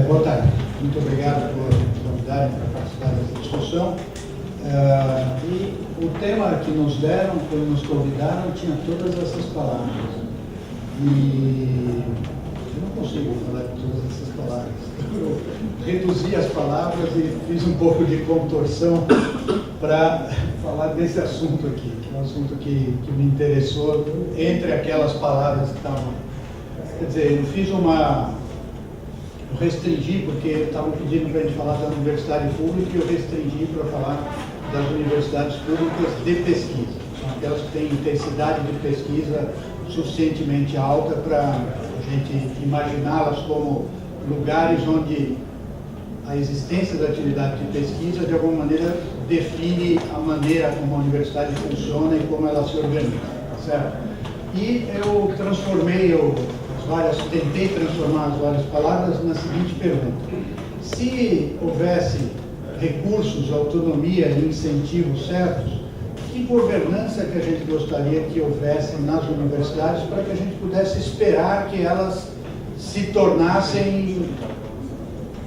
Boa tarde. Muito obrigado por me convidarem para participar dessa discussão. E o tema que nos deram, quando nos convidaram, tinha todas essas palavras. E eu não consigo falar de todas essas palavras. Eu reduzi as palavras e fiz um pouco de contorção para falar desse assunto aqui, que é um assunto que me interessou entre aquelas palavras que estavam. Quer dizer, eu fiz uma Eu restringi, porque estavam pedindo para a gente falar da universidade pública, e eu restringi para falar das universidades públicas de pesquisa. São aquelas que têm intensidade de pesquisa suficientemente alta para a gente imaginá-las como lugares onde a existência da atividade de pesquisa, de alguma maneira, define a maneira como a universidade funciona e como ela se organiza, certo? E eu tentei transformar as várias palavras na seguinte pergunta: se houvesse recursos, autonomia e incentivos certos, que governança que a gente gostaria que houvesse nas universidades para que a gente pudesse esperar que elas se tornassem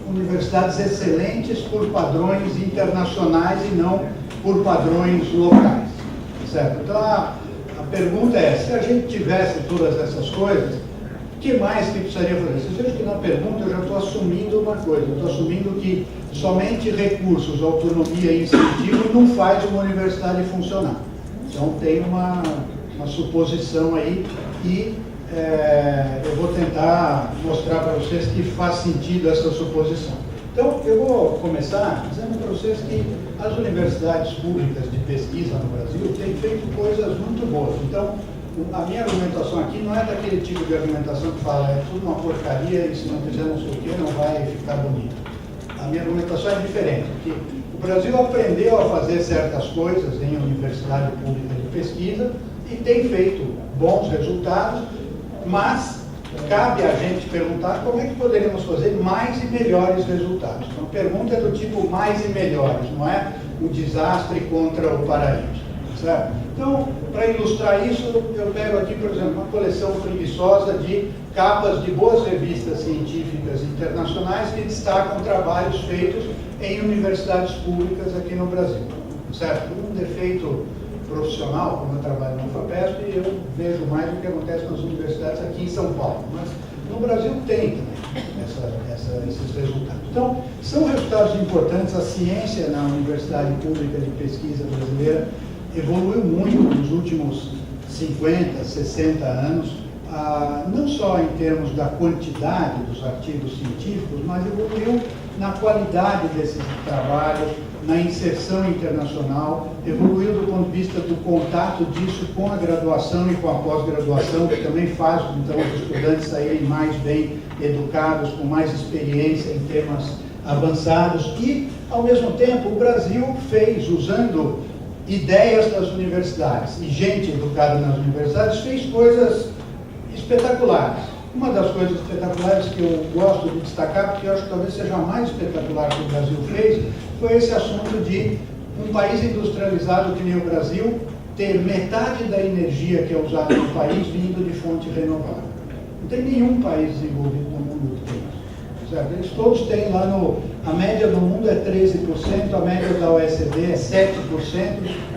universidades excelentes por padrões internacionais e não por padrões locais, certo? Então a pergunta é, se a gente tivesse todas essas coisas, o que mais que precisaria fazer? Vocês vejam que na pergunta eu já estou assumindo uma coisa, eu estou assumindo que somente recursos, autonomia e incentivo não faz uma universidade funcionar. Então tem uma suposição aí e eu vou tentar mostrar para vocês que faz sentido essa suposição. Então, eu vou começar dizendo para vocês que as universidades públicas de pesquisa no Brasil têm feito coisas muito boas. Então, a minha argumentação aqui não é daquele tipo de argumentação que fala é tudo uma porcaria e se não fizer não sei o que não vai ficar bonito. A minha argumentação é diferente, porque o Brasil aprendeu a fazer certas coisas em universidade pública de pesquisa e tem feito bons resultados, mas cabe a gente perguntar como é que poderíamos fazer mais e melhores resultados. Então, a pergunta é do tipo mais e melhores, não é um desastre contra o paraíso, certo? Então, para ilustrar isso, eu pego aqui, por exemplo, uma coleção preguiçosa de capas de boas revistas científicas internacionais que destacam trabalhos feitos em universidades públicas aqui no Brasil, certo? Por um defeito profissional, como eu trabalho no FAPESP, eu vejo mais o que acontece nas universidades aqui em São Paulo, mas no Brasil tem também esses resultados. Então, são resultados importantes. A ciência na Universidade Pública de Pesquisa Brasileira evoluiu muito nos últimos 50, 60 anos, não só em termos da quantidade dos artigos científicos, mas evoluiu na qualidade desses trabalhos, na inserção internacional, evoluiu do ponto de vista do contato disso com a graduação e com a pós-graduação, que também faz então os estudantes saírem mais bem educados, com mais experiência em temas avançados e, ao mesmo tempo, o Brasil fez, usando ideias das universidades e gente educada nas universidades, fez coisas espetaculares. Uma das coisas espetaculares que eu gosto de destacar, porque eu acho que talvez seja a mais espetacular que o Brasil fez, foi esse assunto de um país industrializado que nem o Brasil ter metade da energia que é usada no país vindo de fonte renovável. Não tem nenhum país desenvolvido no mundo que tem isso, certo? Eles todos têm lá a média do mundo é 13%, a média da OECD é 7%.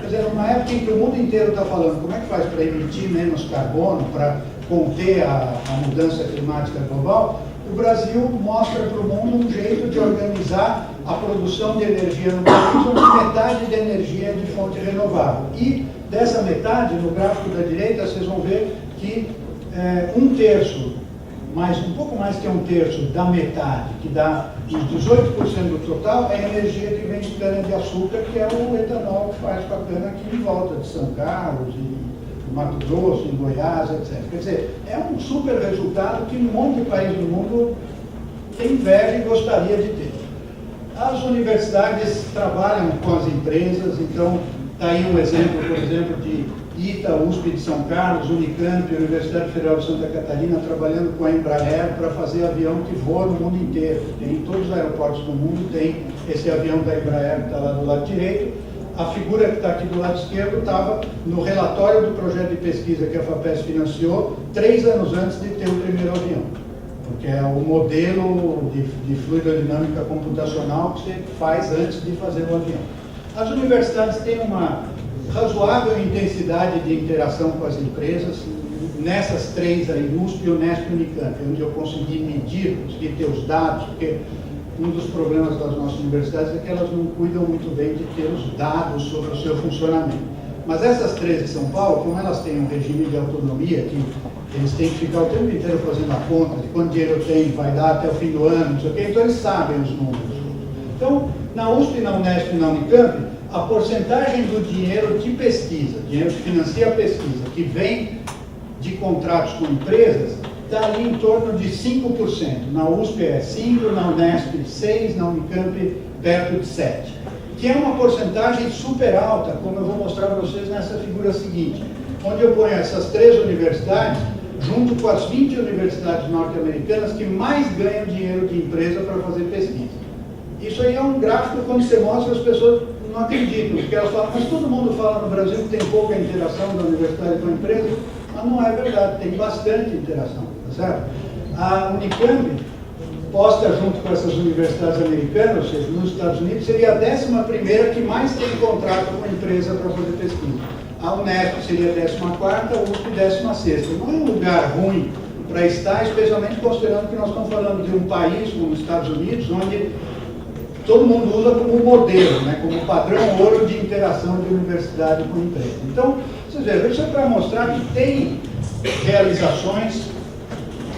Quer dizer, numa época em que o mundo inteiro está falando como é que faz para emitir menos carbono, para conter a mudança climática global, o Brasil mostra para o mundo um jeito de organizar a produção de energia no país, onde metade da energia é de fonte renovável. E dessa metade, no gráfico da direita, vocês vão ver que um pouco mais que um terço da metade, que dá os 18% do total, é a energia que vem de cana-de-açúcar, que é o etanol que faz com a cana aqui em volta de São Carlos e Mato Grosso, em Goiás, etc. Quer dizer, é um super resultado que um monte de país do mundo tem inveja e gostaria de ter. As universidades trabalham com as empresas, então está aí um exemplo, por exemplo, de ITA, USP de São Carlos, Unicamp, Universidade Federal de Santa Catarina, trabalhando com a Embraer para fazer avião que voa no mundo inteiro. Em todos os aeroportos do mundo tem esse avião da Embraer que está lá do lado direito. A figura que está aqui do lado esquerdo estava no relatório do projeto de pesquisa que a FAPESP financiou 3 anos antes de ter o primeiro avião, porque é o modelo de fluidodinâmica computacional que você faz antes de fazer o avião. As universidades têm uma razoável intensidade de interação com as empresas, nessas 3 aí, USP, Unesp e Unicamp, onde eu consegui medir, consegui ter os dados, porque um dos problemas das nossas universidades é que elas não cuidam muito bem de ter os dados sobre o seu funcionamento. Mas essas 3 de São Paulo, como elas têm um regime de autonomia, que eles têm que ficar o tempo inteiro fazendo a conta de quanto dinheiro tem, vai dar até o fim do ano, não sei o quê, então eles sabem os números. Então, na USP, na Unesp e na Unicamp, a porcentagem do dinheiro de pesquisa, dinheiro que financia a pesquisa, que vem de contratos com empresas, está ali em torno de 5%. Na USP é 5%, na Unesp 6%, na Unicamp perto de 7%. Que é uma porcentagem super alta, como eu vou mostrar para vocês nessa figura seguinte, onde eu ponho essas 3 universidades junto com as 20 universidades norte-americanas que mais ganham dinheiro de empresa para fazer pesquisa. Isso aí é um gráfico, quando você mostra, as pessoas não acreditam, porque elas falam, mas todo mundo fala no Brasil que tem pouca interação da universidade com a empresa, mas não é verdade, tem bastante interação, tá certo? A Unicamp, posta junto com essas universidades americanas, ou seja, nos Estados Unidos, seria a 11ª que mais tem contrato com a empresa para fazer pesquisa. A Unesp seria a 14ª, a USP 16ª. Não é um lugar ruim para estar, especialmente considerando que nós estamos falando de um país como os Estados Unidos, onde todo mundo usa como modelo, né, como padrão ouro de interação de universidade com empresa. Então, vocês vejam, isso é para mostrar que tem realizações.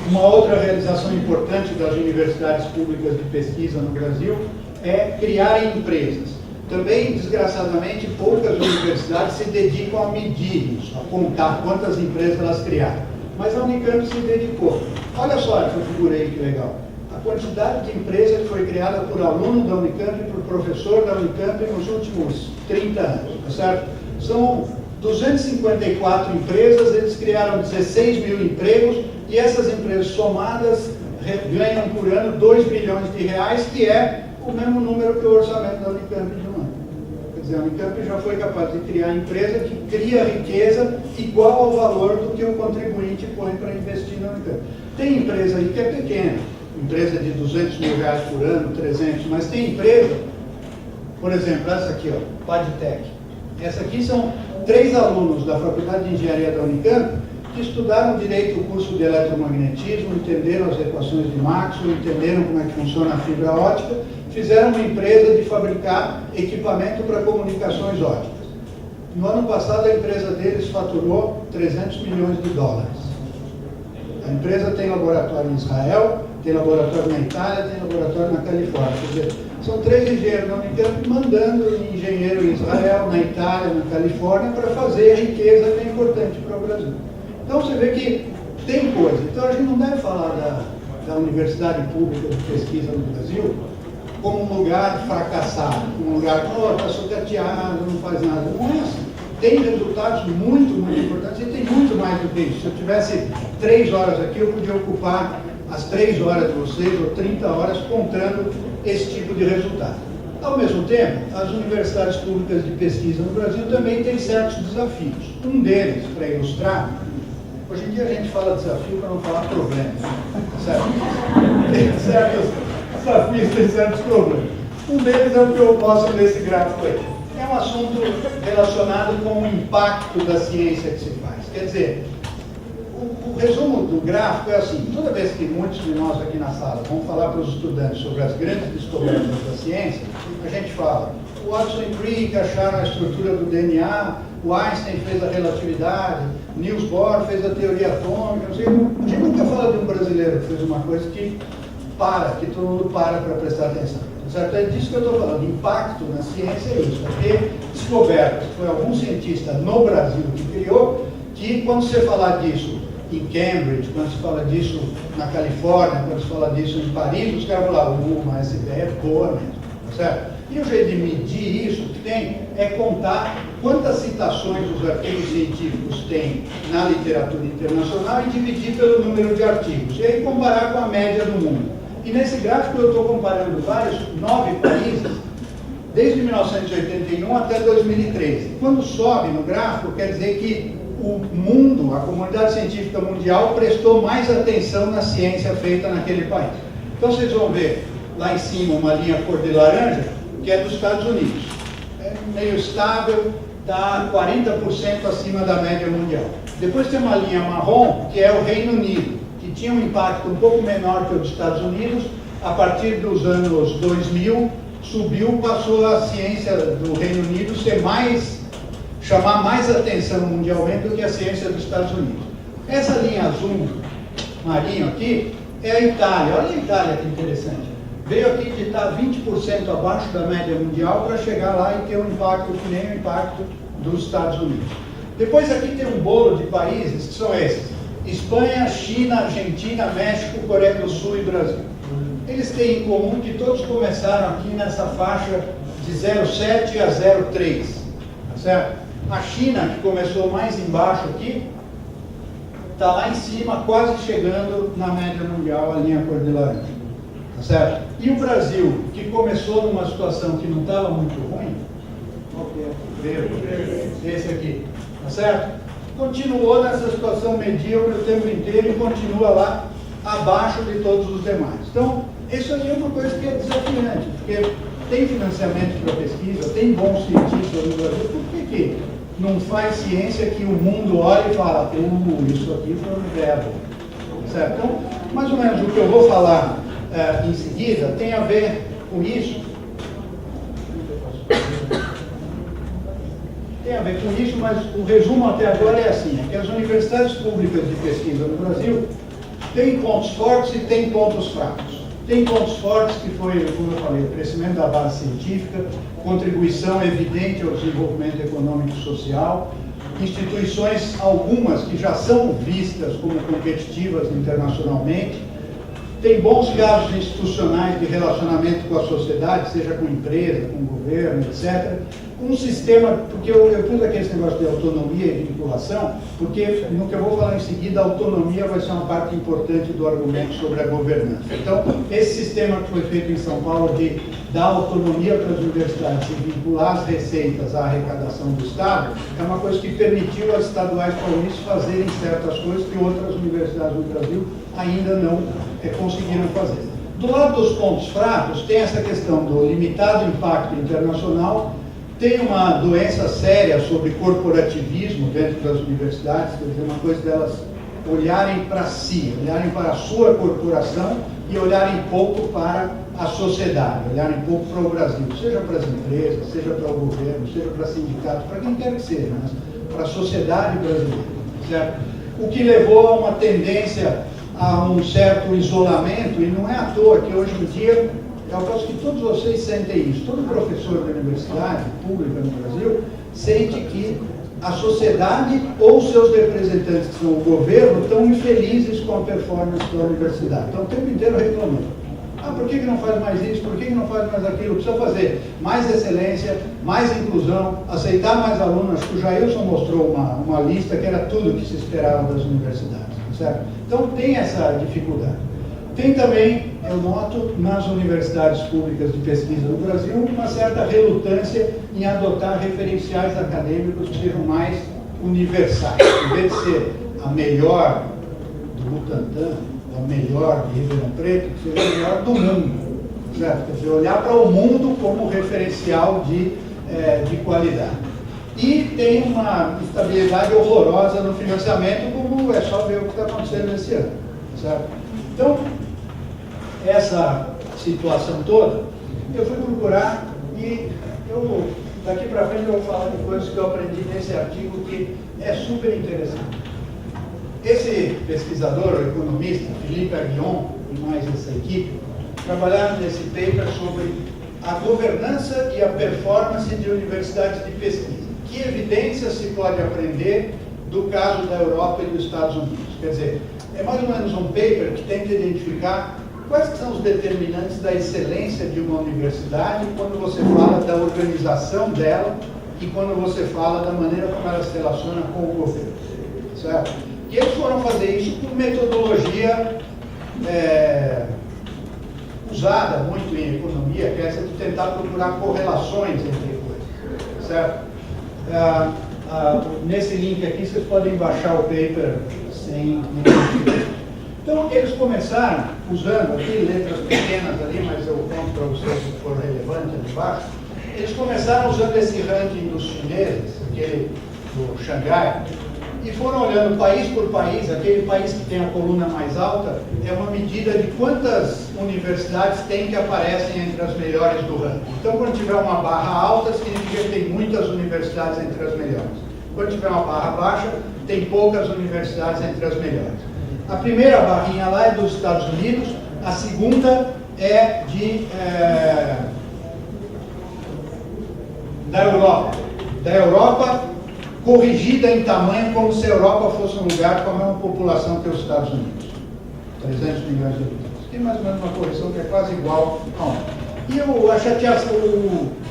Uma outra realização importante das universidades públicas de pesquisa no Brasil é criar empresas. Também, desgraçadamente, poucas universidades se dedicam a medir isso, a contar quantas empresas elas criaram. Mas a Unicamp se dedicou. Olha só essa figura aí, que legal. A quantidade de empresa que foi criada por aluno da Unicamp e por professor da Unicamp nos últimos 30 anos, tá certo? São 254 empresas, eles criaram 16 mil empregos, e essas empresas somadas ganham por ano 2 bilhões de reais, que é o mesmo número que o orçamento da Unicamp de um ano. Quer dizer, a Unicamp já foi capaz de criar empresa que cria riqueza igual ao valor do que o contribuinte põe para investir na Unicamp. Tem empresa aí que é pequena, empresa de 200 mil reais por ano, 300, mas tem empresa, por exemplo, essa aqui, ó, Padtech. Essa aqui são 3 alunos da Faculdade de Engenharia da Unicamp que estudaram direito o curso de eletromagnetismo, entenderam as equações de Maxwell, entenderam como é que funciona a fibra óptica, fizeram uma empresa de fabricar equipamento para comunicações ópticas. No ano passado, a empresa deles faturou 300 milhões de dólares. A empresa tem laboratório em Israel, tem laboratório na Itália, tem laboratório na Califórnia. Quer dizer, são 3 engenheiros da Unicamp mandando engenheiro em Israel, na Itália, na Califórnia, para fazer a riqueza que é importante para o Brasil. Então você vê que tem coisa. Então a gente não deve falar da universidade pública de pesquisa no Brasil como um lugar fracassado, como um lugar que está sucateado, não faz nada. Não é assim. Tem resultados muito, muito importantes e tem muito mais do que isso. Se eu tivesse 3 horas aqui, eu podia ocupar as 3 horas de vocês, ou 30 horas, contando esse tipo de resultado. Ao mesmo tempo, as universidades públicas de pesquisa no Brasil também têm certos desafios. Um deles, para ilustrar, hoje em dia a gente fala desafio para não falar problema, certo? Tem certos desafios, tem certos problemas. Um deles é o que eu mostro nesse gráfico aí. É um assunto relacionado com o impacto da ciência que se faz. Quer dizer, o resumo do gráfico é assim: toda vez que muitos de nós aqui na sala vão falar para os estudantes sobre as grandes descobertas da ciência, a gente fala, o Watson e Crick acharam a estrutura do DNA, o Einstein fez a relatividade, Niels Bohr fez a teoria atômica, não sei, a gente nunca fala de um brasileiro que fez uma coisa que todo mundo para prestar atenção. Certo? É disso que eu estou falando. Impacto na ciência é isso. É ter descobertas. Foi algum cientista no Brasil que criou, que quando você falar disso em Cambridge, quando se fala disso na Califórnia, quando se fala disso em Paris, os caras vão lá, mas essa ideia é boa mesmo. Certo? E o jeito de medir isso que tem é contar quantas citações os artigos científicos têm na literatura internacional e dividir pelo número de artigos. E aí comparar com a média do mundo. E nesse gráfico eu estou comparando 9 países, desde 1981 até 2013. Quando sobe no gráfico, quer dizer que o mundo, a comunidade científica mundial, prestou mais atenção na ciência feita naquele país. Então vocês vão ver lá em cima uma linha cor de laranja, que é dos Estados Unidos. É meio estável, está 40% acima da média mundial. Depois tem uma linha marrom, que é o Reino Unido, que tinha um impacto um pouco menor que o dos Estados Unidos. A partir dos anos 2000, subiu, passou a ciência do Reino Unido ser mais chamar mais atenção mundialmente do que a ciência dos Estados Unidos. Essa linha azul marinho aqui é a Itália. Olha a Itália que interessante. Veio aqui de estar 20% abaixo da média mundial para chegar lá e ter um impacto que nem o impacto dos Estados Unidos. Depois aqui tem um bolo de países que são esses: Espanha, China, Argentina, México, Coreia do Sul e Brasil. Eles têm em comum que todos começaram aqui nessa faixa de 0,7 a 0,3, tá certo? A China, que começou mais embaixo aqui, está lá em cima, quase chegando na média mundial, a linha cor de laranja, tá certo? E o Brasil, que começou numa situação que não estava muito ruim, esse aqui, tá certo? Continuou nessa situação medíocre o tempo inteiro e continua lá abaixo de todos os demais. Então, isso aí é uma coisa que é desafiante, porque tem financiamento para pesquisa, tem bons cientistas no Brasil, por que não faz ciência que o mundo olha e fala, isso aqui foi uma ideia boa, certo? Então, mais ou menos o que eu vou falar em seguida tem a ver com isso. Tem a ver com isso, mas o resumo até agora é assim, é que as universidades públicas de pesquisa no Brasil têm pontos fortes e têm pontos fracos. Tem pontos fortes que foi, como eu falei, o crescimento da base científica, contribuição evidente ao desenvolvimento econômico e social, instituições algumas que já são vistas como competitivas internacionalmente, tem bons casos institucionais de relacionamento com a sociedade, seja com empresa, com governo, etc. Um sistema, porque eu pus aqui esse negócio de autonomia e vinculação, porque no que eu vou falar em seguida, a autonomia vai ser uma parte importante do argumento sobre a governança. Então, esse sistema que foi feito em São Paulo de dar autonomia para as universidades e vincular as receitas à arrecadação do Estado, é uma coisa que permitiu às estaduais paulistas fazerem certas coisas que outras universidades do Brasil ainda não conseguiram fazer. Do lado dos pontos fracos, tem essa questão do limitado impacto internacional. Tem uma doença séria sobre corporativismo dentro das universidades, quer dizer, uma coisa delas olharem para si, olharem para a sua corporação e olharem pouco para a sociedade, olharem pouco para o Brasil, seja para as empresas, seja para o governo, seja para sindicatos, para quem quer que seja, mas para a sociedade brasileira, certo? O que levou a uma tendência a um certo isolamento, e não é à toa que hoje em dia, eu aposto que todos vocês sentem isso. Todo professor da universidade pública no Brasil sente que a sociedade ou seus representantes, que são o governo, estão infelizes com a performance da universidade. Estão o tempo inteiro reclamando. Por que não faz mais isso? Por que não faz mais aquilo? Precisa fazer mais excelência, mais inclusão, aceitar mais alunos. Acho que o Jailson mostrou uma lista que era tudo o que se esperava das universidades, certo? Então tem essa dificuldade. Tem também, eu noto, nas universidades públicas de pesquisa no Brasil, uma certa relutância em adotar referenciais acadêmicos que sejam mais universais. Em vez de ser a melhor do Butantan, a melhor de Ribeirão Preto, que seja a melhor do mundo. Certo? Quer dizer, olhar para o mundo como referencial de qualidade. E tem uma instabilidade horrorosa no financiamento, como é só ver o que está acontecendo nesse ano. Certo? Então, essa situação toda, eu fui procurar e daqui para frente eu vou falar de coisas que eu aprendi nesse artigo que é super interessante. Esse pesquisador, o economista, Philippe Aguillon, e mais essa equipe, trabalharam nesse paper sobre a governança e a performance de universidades de pesquisa. Que evidências se pode aprender do caso da Europa e dos Estados Unidos? Quer dizer, é mais ou menos um paper que tenta identificar quais são os determinantes da excelência de uma universidade quando você fala da organização dela e quando você fala da maneira como ela se relaciona com o governo, certo? E eles foram fazer isso com metodologia usada muito em economia, que é essa de tentar procurar correlações entre coisas, certo? Nesse link aqui vocês podem baixar o paper sem nenhum. Então, eles começaram usando aqui letras pequenas ali, mas eu conto para vocês se for relevante ali embaixo. Eles começaram usando esse ranking dos chineses, aquele do Xangai, e foram olhando país por país. Aquele país que tem a coluna mais alta é uma medida de quantas universidades tem que aparecem entre as melhores do ranking. Então, quando tiver uma barra alta, significa que tem muitas universidades entre as melhores. Quando tiver uma barra baixa, tem poucas universidades entre as melhores. A primeira barrinha lá é dos Estados Unidos, a segunda é da Europa. Da Europa, corrigida em tamanho, como se a Europa fosse um lugar com a mesma população que os Estados Unidos. 300 milhões de habitantes. Tem mais ou menos uma correção que é quase igual a uma. E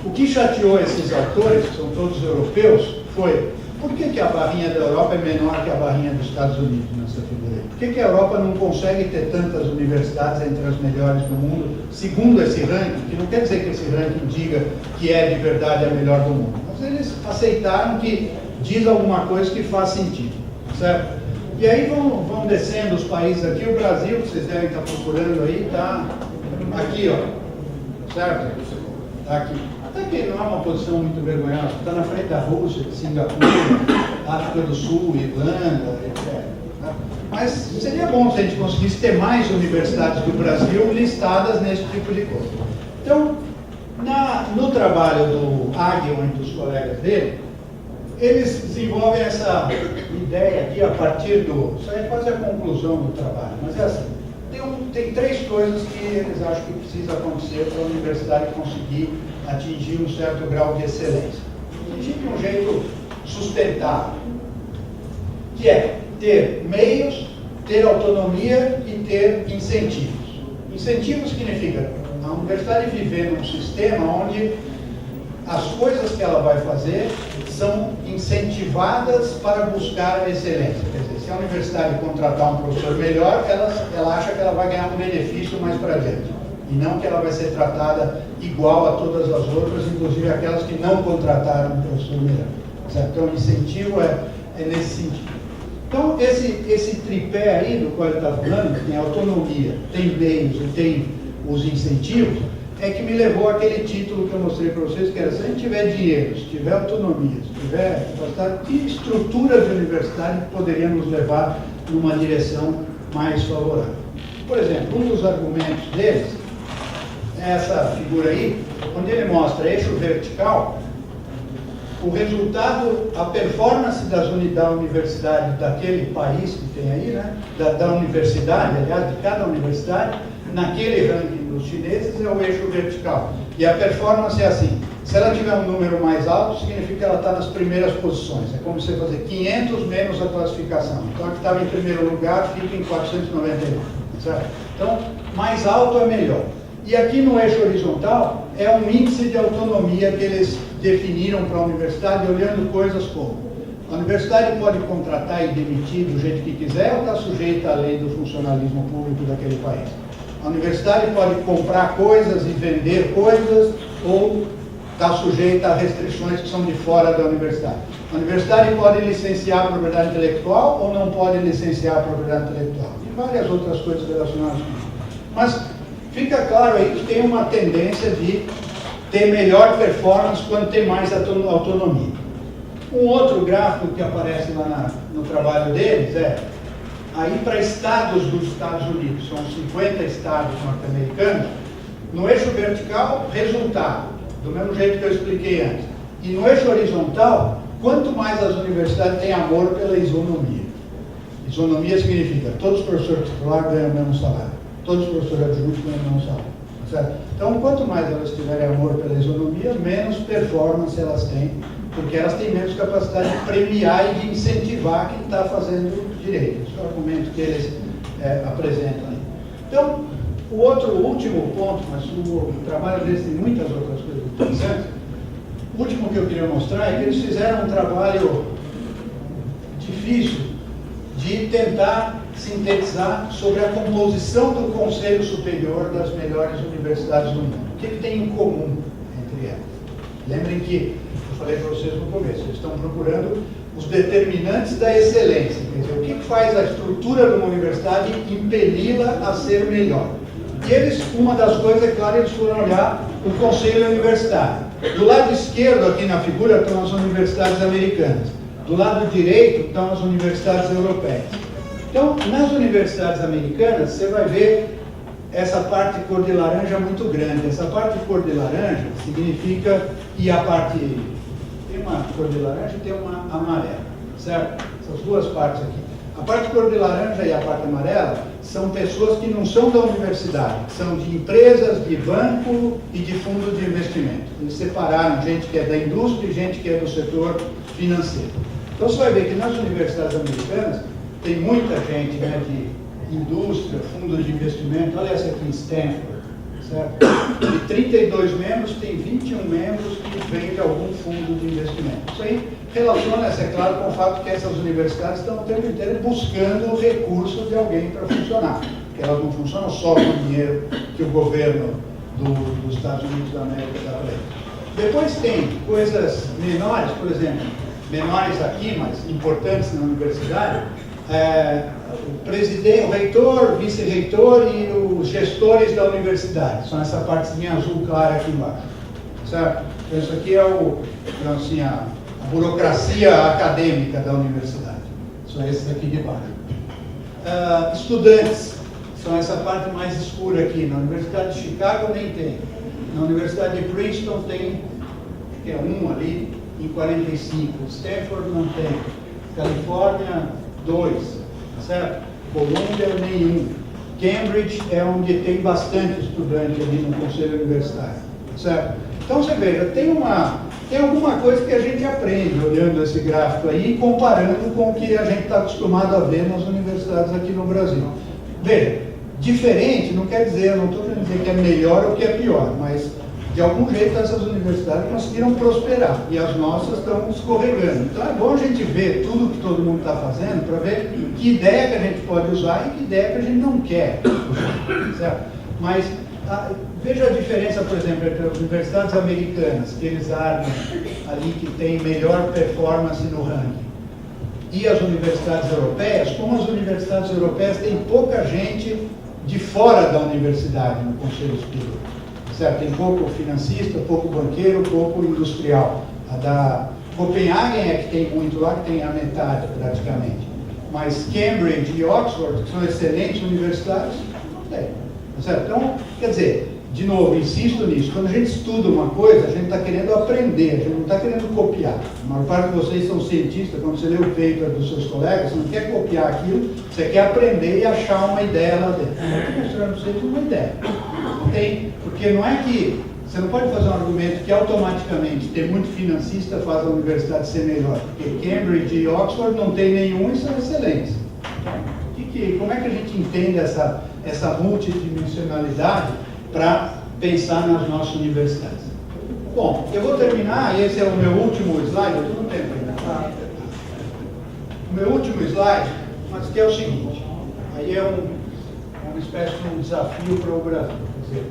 o que chateou esses autores, que são todos europeus, foi: por que a barrinha da Europa é menor que a barrinha dos Estados Unidos nessa figura aí? Por que a Europa não consegue ter tantas universidades entre as melhores do mundo, segundo esse ranking? Que não quer dizer que esse ranking diga que é de verdade a melhor do mundo. Mas eles aceitaram que diz alguma coisa que faz sentido, certo? E aí vão descendo os países aqui. O Brasil, que vocês devem estar procurando aí, está aqui, ó, certo? Está aqui. Até que não é uma posição muito vergonhosa, está na frente da Rússia, Singapura, África do Sul, Irlanda, etc. Mas seria bom se a gente conseguisse ter mais universidades do Brasil listadas nesse tipo de coisa. Então, no trabalho do Aghion e dos colegas dele, eles desenvolvem essa ideia aqui a partir isso aí é quase a conclusão do trabalho, mas é assim: tem três coisas que eles acham que precisa acontecer para a universidade conseguir atingir um certo grau de excelência. Atingir de um jeito sustentável, que é ter meios, ter autonomia e ter incentivos. Incentivo significa a universidade viver num sistema onde as coisas que ela vai fazer são incentivadas para buscar a excelência. Quer dizer, se a universidade contratar um professor melhor, ela acha que ela vai ganhar um benefício mais para adiante. E não que ela vai ser tratada igual a todas as outras, inclusive aquelas que não contrataram um professor melhor. Certo? Então, o incentivo é nesse sentido. Então, esse tripé aí do qual ele está falando, que tem autonomia, tem meios e tem os incentivos, é que me levou àquele título que eu mostrei para vocês, que era: se a gente tiver dinheiro, se tiver autonomia, se tiver capacidade, que estrutura de universidade poderia nos levar numa direção mais favorável. Por exemplo, um dos argumentos deles é essa figura aí, onde ele mostra eixo vertical, o resultado, a performance da universidade daquele país que tem aí, né, da universidade, aliás, de cada universidade, naquele ranking dos chineses, é o eixo vertical. E a performance é assim: se ela tiver um número mais alto, significa que ela está nas primeiras posições. É como você fazer 500 menos a classificação. Então, a que estava em primeiro lugar fica em 499. Certo? Então, mais alto é melhor. E aqui no eixo horizontal é um índice de autonomia que eles definiram para a universidade, olhando coisas como: a universidade pode contratar e demitir do jeito que quiser ou está sujeita à lei do funcionalismo público daquele país? A universidade pode comprar coisas e vender coisas ou está sujeita a restrições que são de fora da universidade? A universidade pode licenciar a propriedade intelectual ou não pode licenciar a propriedade intelectual? E várias outras coisas relacionadas com isso. Mas fica claro aí que tem uma tendência de ter melhor performance quando tem mais autonomia. Um outro gráfico que aparece lá no trabalho deles é: aí para estados dos Estados Unidos, são 50 estados norte-americanos, no eixo vertical, resultado, do mesmo jeito que eu expliquei antes. E no eixo horizontal, quanto mais as universidades têm amor pela isonomia. Isonomia significa todos os professores titulares ganham o mesmo salário, todos os professores adjuntos ganham o mesmo salário. Certo? Então, quanto mais elas tiverem amor pela isonomia, menos performance elas têm, porque elas têm menos capacidade de premiar e de incentivar quem está fazendo direito. Esse é o argumento que eles apresentam aí. Então, o último ponto, mas o trabalho deles tem muitas outras coisas interessantes. O último que eu queria mostrar é que eles fizeram um trabalho difícil de tentar sintetizar sobre a composição do Conselho Superior das melhores universidades do mundo. O que tem em comum entre elas? Lembrem que eu falei para vocês no começo, eles estão procurando os determinantes da excelência, quer dizer, o que faz a estrutura de uma universidade impeli-la a ser melhor. E eles, uma das coisas, é claro, eles foram olhar o Conselho Universitário. Do lado esquerdo, aqui na figura, estão as universidades americanas. Do lado direito estão as universidades europeias. Então, nas universidades americanas, você vai ver essa parte cor de laranja muito grande. Essa parte cor de laranja significa, e a parte, tem uma cor de laranja e tem uma amarela, certo? Essas duas partes aqui. A parte cor de laranja e a parte amarela são pessoas que não são da universidade, são de empresas, de banco e de fundo de investimento. Eles separaram gente que é da indústria e gente que é do setor financeiro. Então você vai ver que nas universidades americanas tem muita gente, né, de indústria, fundo de investimento. Olha essa aqui em Stanford, certo? De 32 membros, tem 21 membros que vêm de algum fundo de investimento. Isso aí relaciona-se, é claro, com o fato que essas universidades estão o tempo inteiro buscando o recurso de alguém para funcionar. Porque elas não funcionam só com o dinheiro que o governo dos Estados Unidos da América dá para eles. Depois tem coisas menores, por exemplo, menores aqui, mas importantes na universidade, o presidente, o reitor, o vice-reitor e os gestores da universidade. São essa partezinha azul clara aqui embaixo. Certo? Então, isso aqui é assim, a burocracia acadêmica da universidade. São esses aqui de baixo. Estudantes. São essa parte mais escura aqui. Na Universidade de Chicago nem tem. Na Universidade de Princeton tem, acho que é um ali, em 45. Stanford não tem. Califórnia, 2. Certo? Columbia, nenhum. Cambridge é onde tem bastante estudante ali no conselho universitário. Certo? Então você veja, tem alguma coisa que a gente aprende olhando esse gráfico aí e comparando com o que a gente está acostumado a ver nas universidades aqui no Brasil. Veja, diferente não quer dizer, eu não estou querendo dizer que é melhor ou que é pior, mas de algum jeito essas universidades conseguiram prosperar e as nossas estão escorregando. Então é bom a gente ver tudo que todo mundo está fazendo para ver que ideia que a gente pode usar e que ideia que a gente não quer usar, certo? Mas veja a diferença, por exemplo, entre as universidades americanas, que eles armam ali que tem melhor performance no ranking, e as universidades europeias. Como as universidades europeias têm pouca gente de fora da universidade no conselho superior. Certo? Tem pouco financista, pouco banqueiro, pouco industrial. A da Copenhagen é que tem muito lá, que tem a metade praticamente. Mas Cambridge e Oxford, que são excelentes universidades, não tem. Certo? Então, quer dizer, de novo, insisto nisso, quando a gente estuda uma coisa, a gente está querendo aprender, a gente não está querendo copiar. A maior parte de vocês são cientistas, quando você lê o paper dos seus colegas, você não quer copiar aquilo, você quer aprender e achar uma ideia lá dentro. Eu estou mostrando para vocês uma ideia. Não tem, porque não é que você não pode fazer um argumento que automaticamente ter muito financista faz a universidade ser melhor, porque Cambridge e Oxford não tem nenhum e são excelentes. Como é que a gente entende essa multidimensionalidade para pensar nas nossas universidades? Bom, eu vou terminar, esse é o meu último slide, eu estou no tempo ainda. O meu último slide, mas que é o seguinte, aí é uma espécie de um desafio para o Brasil. Quer dizer,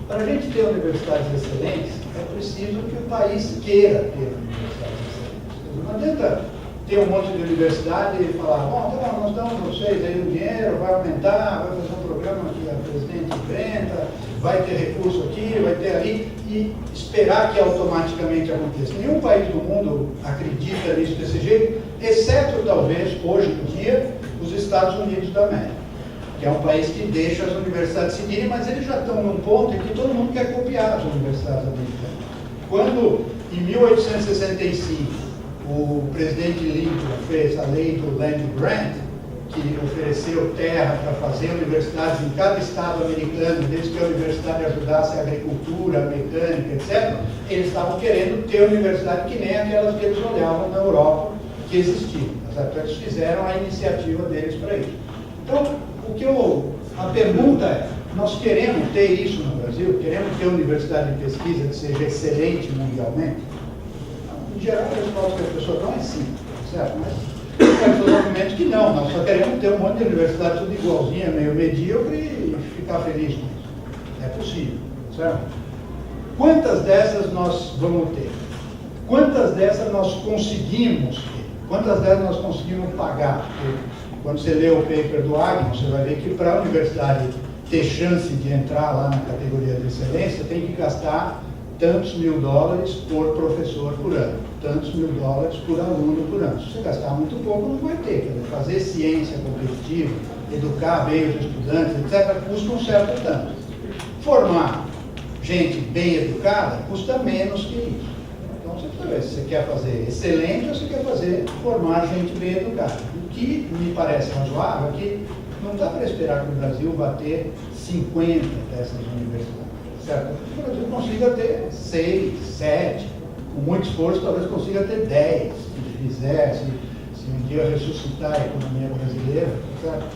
para a gente ter universidades excelentes, é preciso que o país queira ter universidades excelentes. Não adianta ter um monte de universidade e falar, bom, tá bom, nós damos para vocês aí o dinheiro, vai aumentar, vai fazer um programa que a presidente inventa, vai ter recurso aqui, vai ter ali, e esperar que automaticamente aconteça. Nenhum país do mundo acredita nisso desse jeito, exceto talvez, hoje em dia, os Estados Unidos da América, que é um país que deixa as universidades seguirem, mas eles já estão num ponto em que todo mundo quer copiar as universidades americanas. Quando, em 1865, o presidente Lincoln fez a lei do Land Grant, que ofereceu terra para fazer universidades em cada estado americano, desde que a universidade ajudasse a agricultura, a mecânica, etc., eles estavam querendo ter universidade que nem aquelas que eles olhavam na Europa que existiam. Então eles fizeram a iniciativa deles para isso. Então, a pergunta é, nós queremos ter isso no Brasil? Queremos ter universidade de pesquisa que seja excelente mundialmente? Em geral, eu falo que as pessoas não é assim, certo? Mas tem pessoas argumentos que não, nós só queremos ter um monte de universidade tudo igualzinha, meio medíocre e ficar feliz com isso. É possível, certo? Quantas dessas nós vamos ter? Quantas dessas nós conseguimos ter? Quantas delas nós conseguimos pagar? Porque quando você lê o paper do Agnon, você vai ver que para a universidade ter chance de entrar lá na categoria de excelência, tem que gastar tantos mil dólares por professor por ano, tantos mil dólares por aluno por ano. Se você gastar muito pouco, não vai ter. Quer dizer, fazer ciência competitiva, educar bem os estudantes, etc., custa um certo tanto. Formar gente bem educada custa menos que isso. Então, você precisa ver se você quer fazer excelente ou se quer formar gente bem educada. O que me parece razoável é que não dá para esperar que o Brasil vá ter 50 dessas universidades, certo? Que o Brasil consiga ter 6, 7, com muito esforço talvez consiga ter 10, se fizer, se um dia ressuscitar a economia brasileira, certo?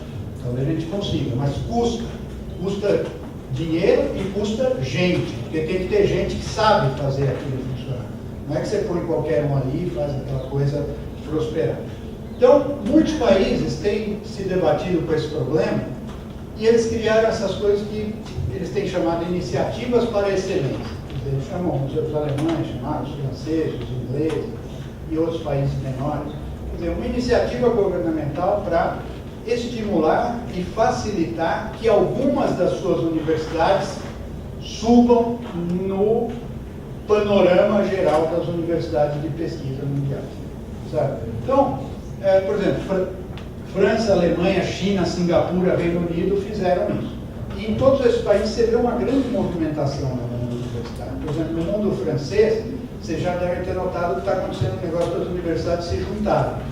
Talvez a gente consiga, mas custa dinheiro e custa gente, porque tem que ter gente que sabe fazer aquilo funcionar. Não é que você põe qualquer um ali e faz aquela coisa prosperar. Então, muitos países têm se debatido com esse problema e eles criaram essas coisas que eles têm chamado de iniciativas para a excelência. Eles chamam os alemães, chamaram os franceses, os ingleses e outros países menores. Quer dizer, uma iniciativa governamental para estimular e facilitar que algumas das suas universidades subam no panorama geral das universidades de pesquisa mundial. Sabe? Então, por exemplo, França, Alemanha, China, Singapura, Reino Unido fizeram isso. E em todos esses países você vê uma grande movimentação no mundo universitário. Por exemplo, no mundo francês, você já deve ter notado que está acontecendo um negócio das universidades se juntarem.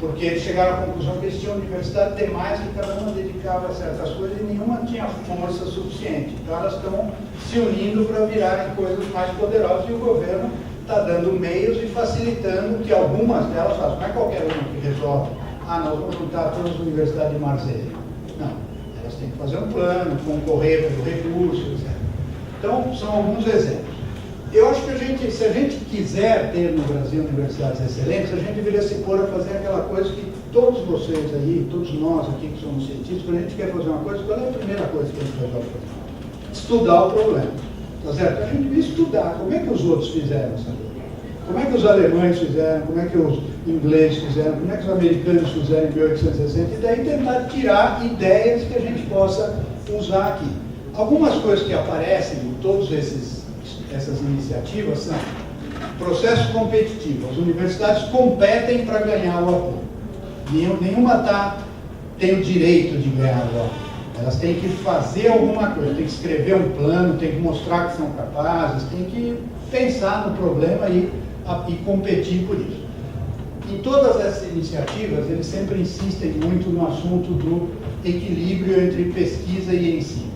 Porque eles chegaram à conclusão que eles tinham universidade demais, que cada uma dedicava a certas coisas e nenhuma tinha força suficiente. Então elas estão se unindo para virarem coisas mais poderosas e o governo está dando meios e facilitando que algumas delas façam. Não é qualquer uma que resolve, nós vamos juntar todas as universidades de Marselha. Não, elas têm que fazer um plano, concorrer pelo recurso, etc. Então, são alguns exemplos. Eu acho que se a gente quiser ter no Brasil universidades excelentes, a gente deveria se pôr a fazer aquela coisa que todos vocês aí, todos nós aqui que somos cientistas, quando a gente quer fazer uma coisa, qual é a primeira coisa que a gente resolve fazer? Estudar o problema. Tá certo? A gente devia estudar como é que os outros fizeram essa coisa. Como é que os alemães fizeram, como é que os ingleses fizeram, como é que os americanos fizeram em 1860, e daí tentar tirar ideias que a gente possa usar aqui. Algumas coisas que aparecem em todas essas iniciativas são processo competitivo. As universidades competem para ganhar o apoio. Nenhuma tem o direito de ganhar o apoio. Elas têm que fazer alguma coisa, têm que escrever um plano, têm que mostrar que são capazes, têm que pensar no problema e competir por isso. Em todas essas iniciativas, eles sempre insistem muito no assunto do equilíbrio entre pesquisa e ensino.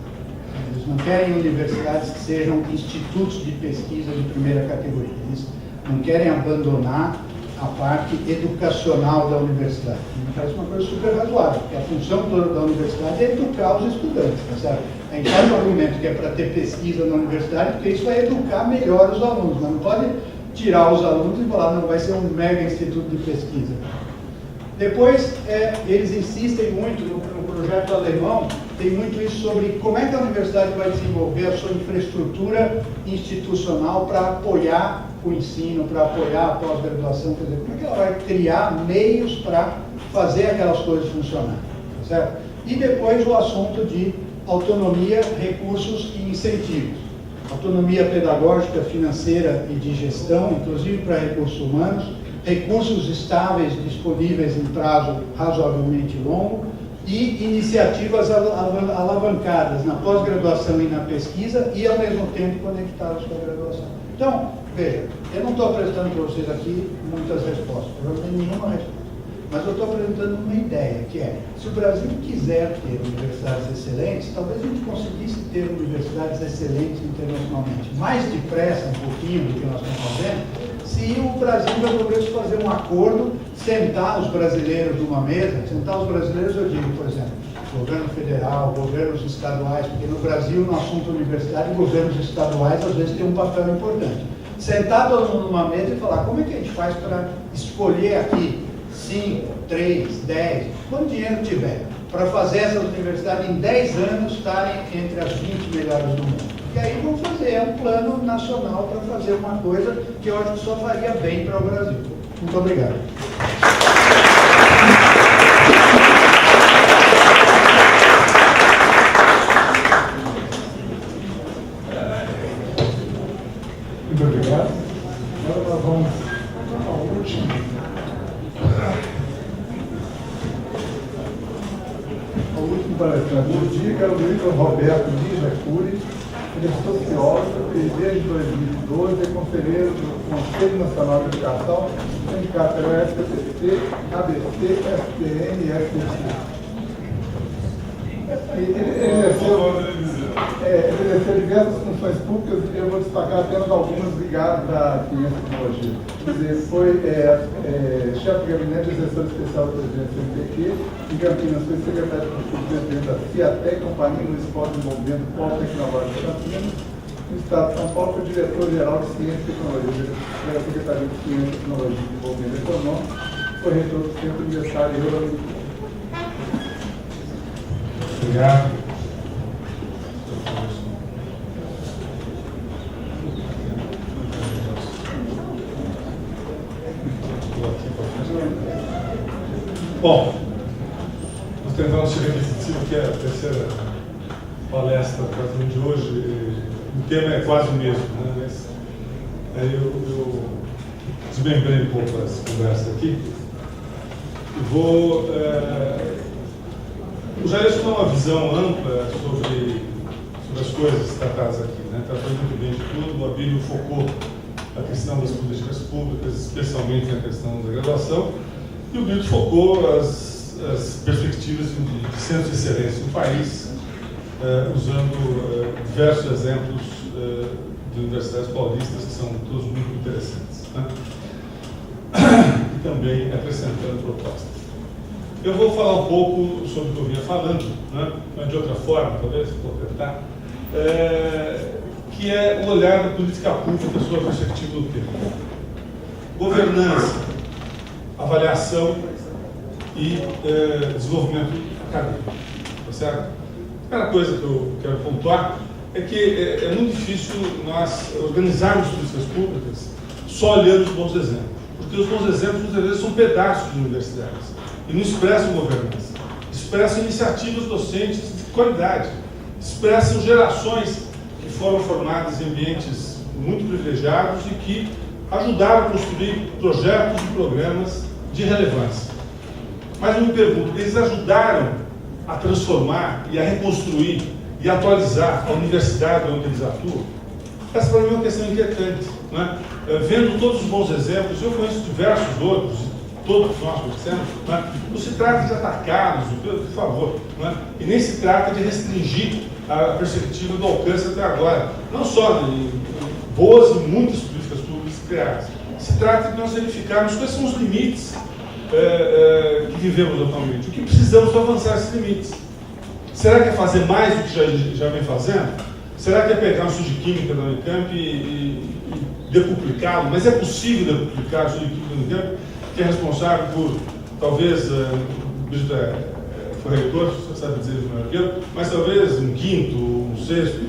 Eles não querem universidades que sejam institutos de pesquisa de primeira categoria. Eles não querem abandonar a parte educacional da universidade. Me parece uma coisa super razoável, porque a função toda da universidade é educar os estudantes, tá certo? A gente faz um argumento que é para ter pesquisa na universidade, porque isso vai educar melhor os alunos, mas não pode tirar os alunos e falar, não, vai ser um mega instituto de pesquisa. Depois, eles insistem muito no projeto alemão, tem muito isso sobre como é que a universidade vai desenvolver a sua infraestrutura institucional para apoiar o ensino, para apoiar a pós-graduação, quer dizer, como é que ela vai criar meios para fazer aquelas coisas funcionarem, certo? E depois o assunto de autonomia, recursos e incentivos. Autonomia pedagógica, financeira e de gestão, inclusive para recursos humanos, recursos estáveis disponíveis em prazo razoavelmente longo e iniciativas alavancadas na pós-graduação e na pesquisa e, ao mesmo tempo, conectadas com a graduação. Então, veja, eu não estou apresentando para vocês aqui muitas respostas, provavelmente nenhuma resposta, mas eu estou apresentando uma ideia, que é, se o Brasil quiser ter universidades excelentes, talvez a gente conseguisse ter universidades excelentes internacionalmente, mais depressa um pouquinho do que nós estamos fazendo, se o Brasil resolvesse fazer um acordo, sentar os brasileiros numa mesa, sentar os brasileiros, eu digo, por exemplo, governo federal, governos estaduais, porque no Brasil, no assunto universitário, governos estaduais às vezes têm um papel importante. Sentar todo mundo numa mesa e falar, como é que a gente faz para escolher aqui 5, 3, 10, quanto dinheiro tiver, para fazer essas universidades em 10 anos estarem entre as 20 melhores do mundo. E aí vamos fazer um plano nacional para fazer uma coisa que eu acho que só faria bem para o Brasil. Muito obrigado.
O último palestrante do dia, que era o Dr. Roberto Lígia Cury. Ele é sociólogo e desde 2012 é conselheiro do Conselho Nacional de Educação, sindicato SPTC, ABC, SPN e SPC. Ele exerceu diversas funções públicas e eu vou destacar apenas algumas ligadas à ciência e tecnologia. Ele foi chefe de gabinete de assessor especial do presidente do CNPq, em Campinas foi secretário de presidente da CIATEC, Companhia Municipal de Desenvolvimento Polo Tecnológico de Campinas. No Estado de São Paulo foi diretor-geral de Ciência e Tecnologia da Secretaria de Ciência, Tecnologia e Desenvolvimento Econômico, foi reitor do Centro Universitário Rio.
Obrigado. Bom, nós tentamos ser repetitivo, que é a terceira palestra de hoje. O tema é quase o mesmo, né? Mas aí eu desmembrei um pouco essa conversa aqui. Vou o Jair dá uma visão ampla sobre as coisas tratadas aqui, né? Tratou muito bem de tudo. O Abílio focou a questão das políticas públicas, especialmente a questão da graduação, e o Brito focou as perspectivas de centros de excelência no país, usando diversos exemplos de universidades paulistas que são todos muito interessantes, né? E também acrescentando propostas. Eu vou falar um pouco sobre o que eu vinha falando, né? Mas de outra forma, talvez, completar, que é o olhar da política pública sobre a perspectiva do tempo. Governança, avaliação e desenvolvimento acadêmico. Tá certo? A primeira coisa que eu quero pontuar é que é muito difícil nós organizarmos políticas públicas só olhando os bons exemplos. Porque os bons exemplos, muitas vezes, são pedaços de universidades. E não expressam governança, expressam iniciativas docentes de qualidade, expressam gerações que foram formadas em ambientes muito privilegiados e que ajudaram a construir projetos e programas de relevância. Mas eu me pergunto, eles ajudaram a transformar e a reconstruir e atualizar a universidade onde eles atuam? Essa para mim é uma questão inquietante, né? Vendo todos os bons exemplos, eu conheço diversos outros, todos nós conhecemos, né? Não se trata de atacá-los, por favor, né? E nem se trata de restringir a perspectiva do alcance até agora, não só de boas e muitas políticas públicas criadas. Se trata de nós verificarmos quais são os limites que vivemos atualmente, o que precisamos avançar esses limites. Será que é fazer mais do que já vem fazendo? Será que é pegar um estudo de química da Unicamp e decuplicá-lo? Mas é possível decuplicar o estudo de química da Unicamp, que é responsável por, talvez, o Brito foi reitor, você sabe dizer isso melhor que eu, mas talvez um quinto, um sexto,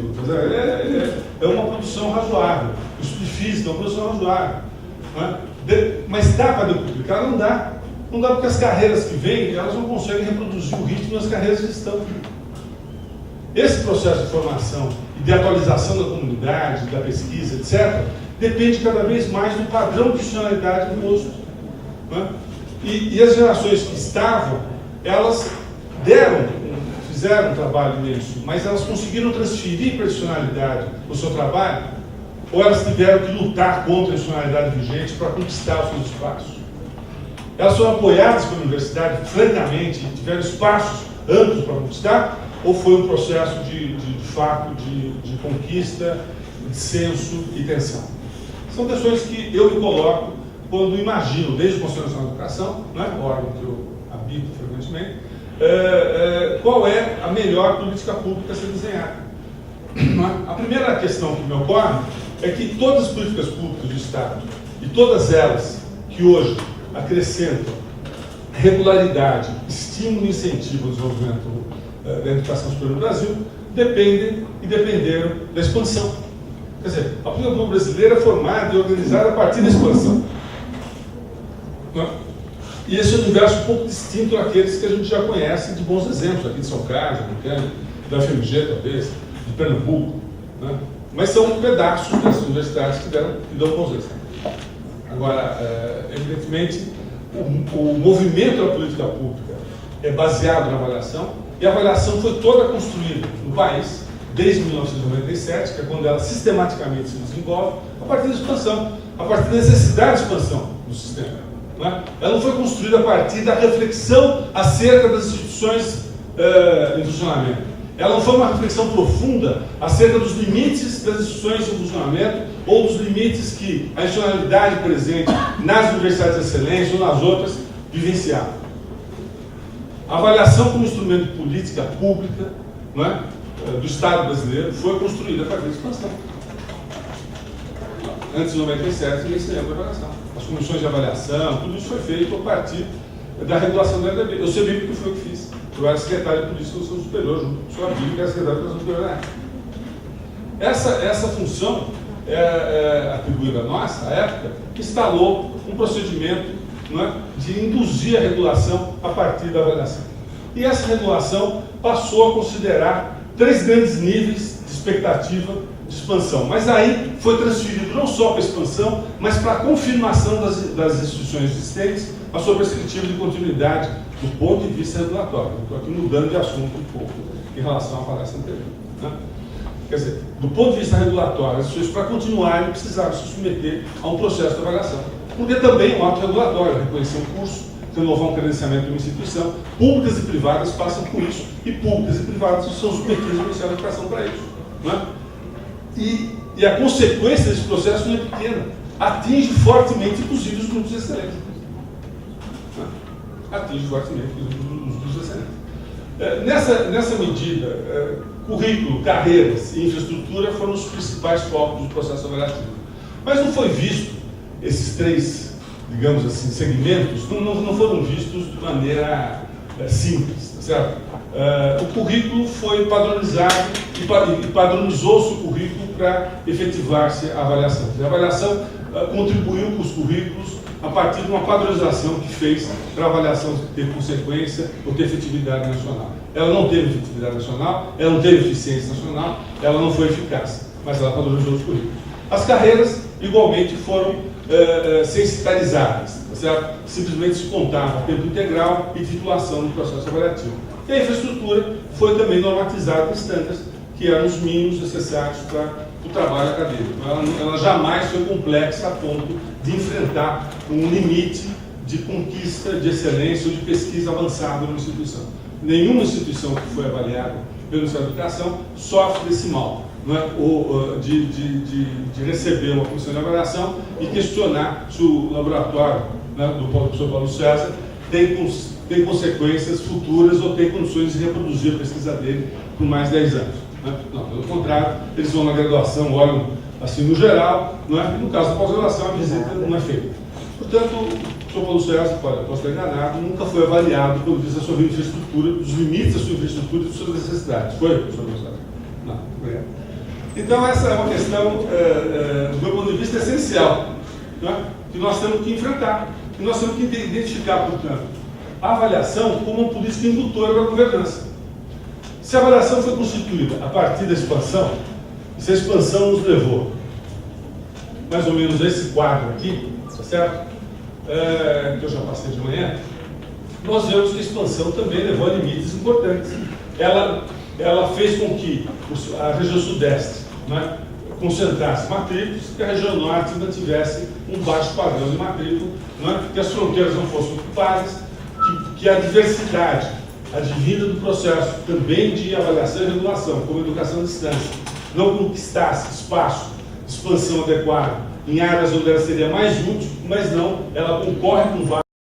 é uma produção razoável. O estudo de física é uma produção razoável. Né? Mas dá para decuplicar? Não dá. Não dá porque as carreiras que vêm, elas não conseguem reproduzir o ritmo das carreiras que estão. Esse processo de formação e de atualização da comunidade, da pesquisa, etc., depende cada vez mais do padrão de profissionalidade do posto. Né? E as gerações que estavam, elas fizeram um trabalho imenso, mas elas conseguiram transferir personalidade no seu trabalho, ou elas tiveram que lutar contra a personalidade vigente para conquistar os seus espaços. Elas foram apoiadas pela universidade, francamente, tiveram espaços amplos para conquistar, ou foi um processo de fato de conquista, de senso e tensão? São questões que eu me coloco quando imagino, desde o Conselho Nacional de Educação, né, o órgão que eu habito frequentemente, qual é a melhor política pública a ser desenhada. A primeira questão que me ocorre é que todas as políticas públicas do Estado, e todas elas que hoje acrescentam regularidade, estímulo e incentivo ao desenvolvimento da educação superior no Brasil, dependem e dependeram da expansão. Quer dizer, a política pública brasileira é formada e organizada a partir da expansão. E esse é um universo um pouco distinto daqueles que a gente já conhece de bons exemplos, aqui de São Carlos, da FMG, talvez, de Pernambuco. Né? Mas são pedaços dessas universidades que dão bons exemplos. Agora, evidentemente, o movimento da política pública
baseado na avaliação, e a avaliação foi toda construída no país, desde 1997, que é quando ela sistematicamente se desenvolve, a partir da expansão, a partir da necessidade de expansão do sistema. Não é? Ela não foi construída a partir da reflexão acerca das instituições em funcionamento. Ela não foi uma reflexão profunda acerca dos limites das instituições em funcionamento ou dos limites que a institucionalidade presente nas universidades de excelência ou nas outras vivenciava. A avaliação como instrumento de política pública, não é, do Estado brasileiro foi construída a partir da expansão. Antes de 97, ninguém se lembra da avaliação. As comissões de avaliação, tudo isso foi feito a partir da regulação da LDB. Eu sei bem porque foi o que fiz. Eu era secretário de Política da Educação Superior, junto com o senhor Abílio, que era secretário de Educação Superior na época. Essa função atribuída a nós, à época, instalou um procedimento, não é, de induzir a regulação a partir da avaliação. E essa regulação passou a considerar 3 grandes níveis de expectativa de expansão. Mas aí foi transferido não só para a expansão, mas para a confirmação das instituições existentes, a sua perspectiva de continuidade do ponto de vista regulatório. Estou aqui mudando de assunto um pouco em relação à avaliação anterior. Né? Quer dizer, do ponto de vista regulatório, as instituições, para continuarem, precisaram se submeter a um processo de avaliação. Porque também o ato regulatório, reconhecer um curso, renovar um credenciamento de uma instituição, públicas e privadas passam por isso, e públicas e privadas são submetidas ao Ministério da Educação para isso. Não é? E a consequência desse processo não é pequena, atinge fortemente, inclusive, os grupos excelentes. Atinge fortemente os grupos excelentes. Nessa medida, currículo, carreiras e infraestrutura foram os principais focos do processo avaliativo. Mas não foi visto, esses 3, digamos assim, segmentos, não foram vistos de maneira simples, tá certo? O currículo foi padronizado e padronizou-se o currículo para efetivar-se a avaliação. A avaliação contribuiu com os currículos a partir de uma padronização que fez para a avaliação ter consequência ou ter efetividade nacional. Ela não teve efetividade nacional, ela não teve eficiência nacional, ela não foi eficaz, mas ela padronizou os currículos. As carreiras, igualmente, foram censitarizadas, tá certo? Simplesmente se contava tempo integral e titulação no processo avaliativo. E a infraestrutura foi também normatizada em standards, que eram os mínimos necessários para o trabalho acadêmico. Ela jamais foi complexa a ponto de enfrentar um limite de conquista de excelência ou de pesquisa avançada numa instituição. Nenhuma instituição que foi avaliada pelo Ministério da Educação sofre desse mal, não é? de receber uma comissão de avaliação e questionar se o laboratório, né, do professor Paulo César tem consequências futuras ou tem condições de reproduzir a pesquisa dele por mais 10 anos. Né? Não, pelo contrário, eles vão na graduação, olham assim no geral, não é? E no caso da pós-graduação, a visita não é feita. Portanto, o professor Paulo César, posso estar enganado, nunca foi avaliado pelo visto da sua infraestrutura, dos limites da sua infraestrutura e das suas necessidades. Foi, professor Paulo César? Não, foi. Então, essa é uma questão, do meu ponto de vista, essencial, não é? Que nós temos que enfrentar. E nós temos que identificar, portanto, a avaliação como uma política indutora da governança. Se a avaliação foi constituída a partir da expansão, e se a expansão nos levou mais ou menos a esse quadro aqui, tá certo? Que eu já passei de manhã, nós vemos que a expansão também levou a limites importantes. Ela fez com que a região sudeste, né, concentrasse matrículas, que a região norte ainda tivesse um baixo padrão de matrícula, né, que as fronteiras não fossem ocupadas, que a diversidade advinda do processo também de avaliação e regulação, como educação à distância, não conquistasse espaço de expansão adequado em áreas onde ela seria mais útil, mas não, ela concorre com vários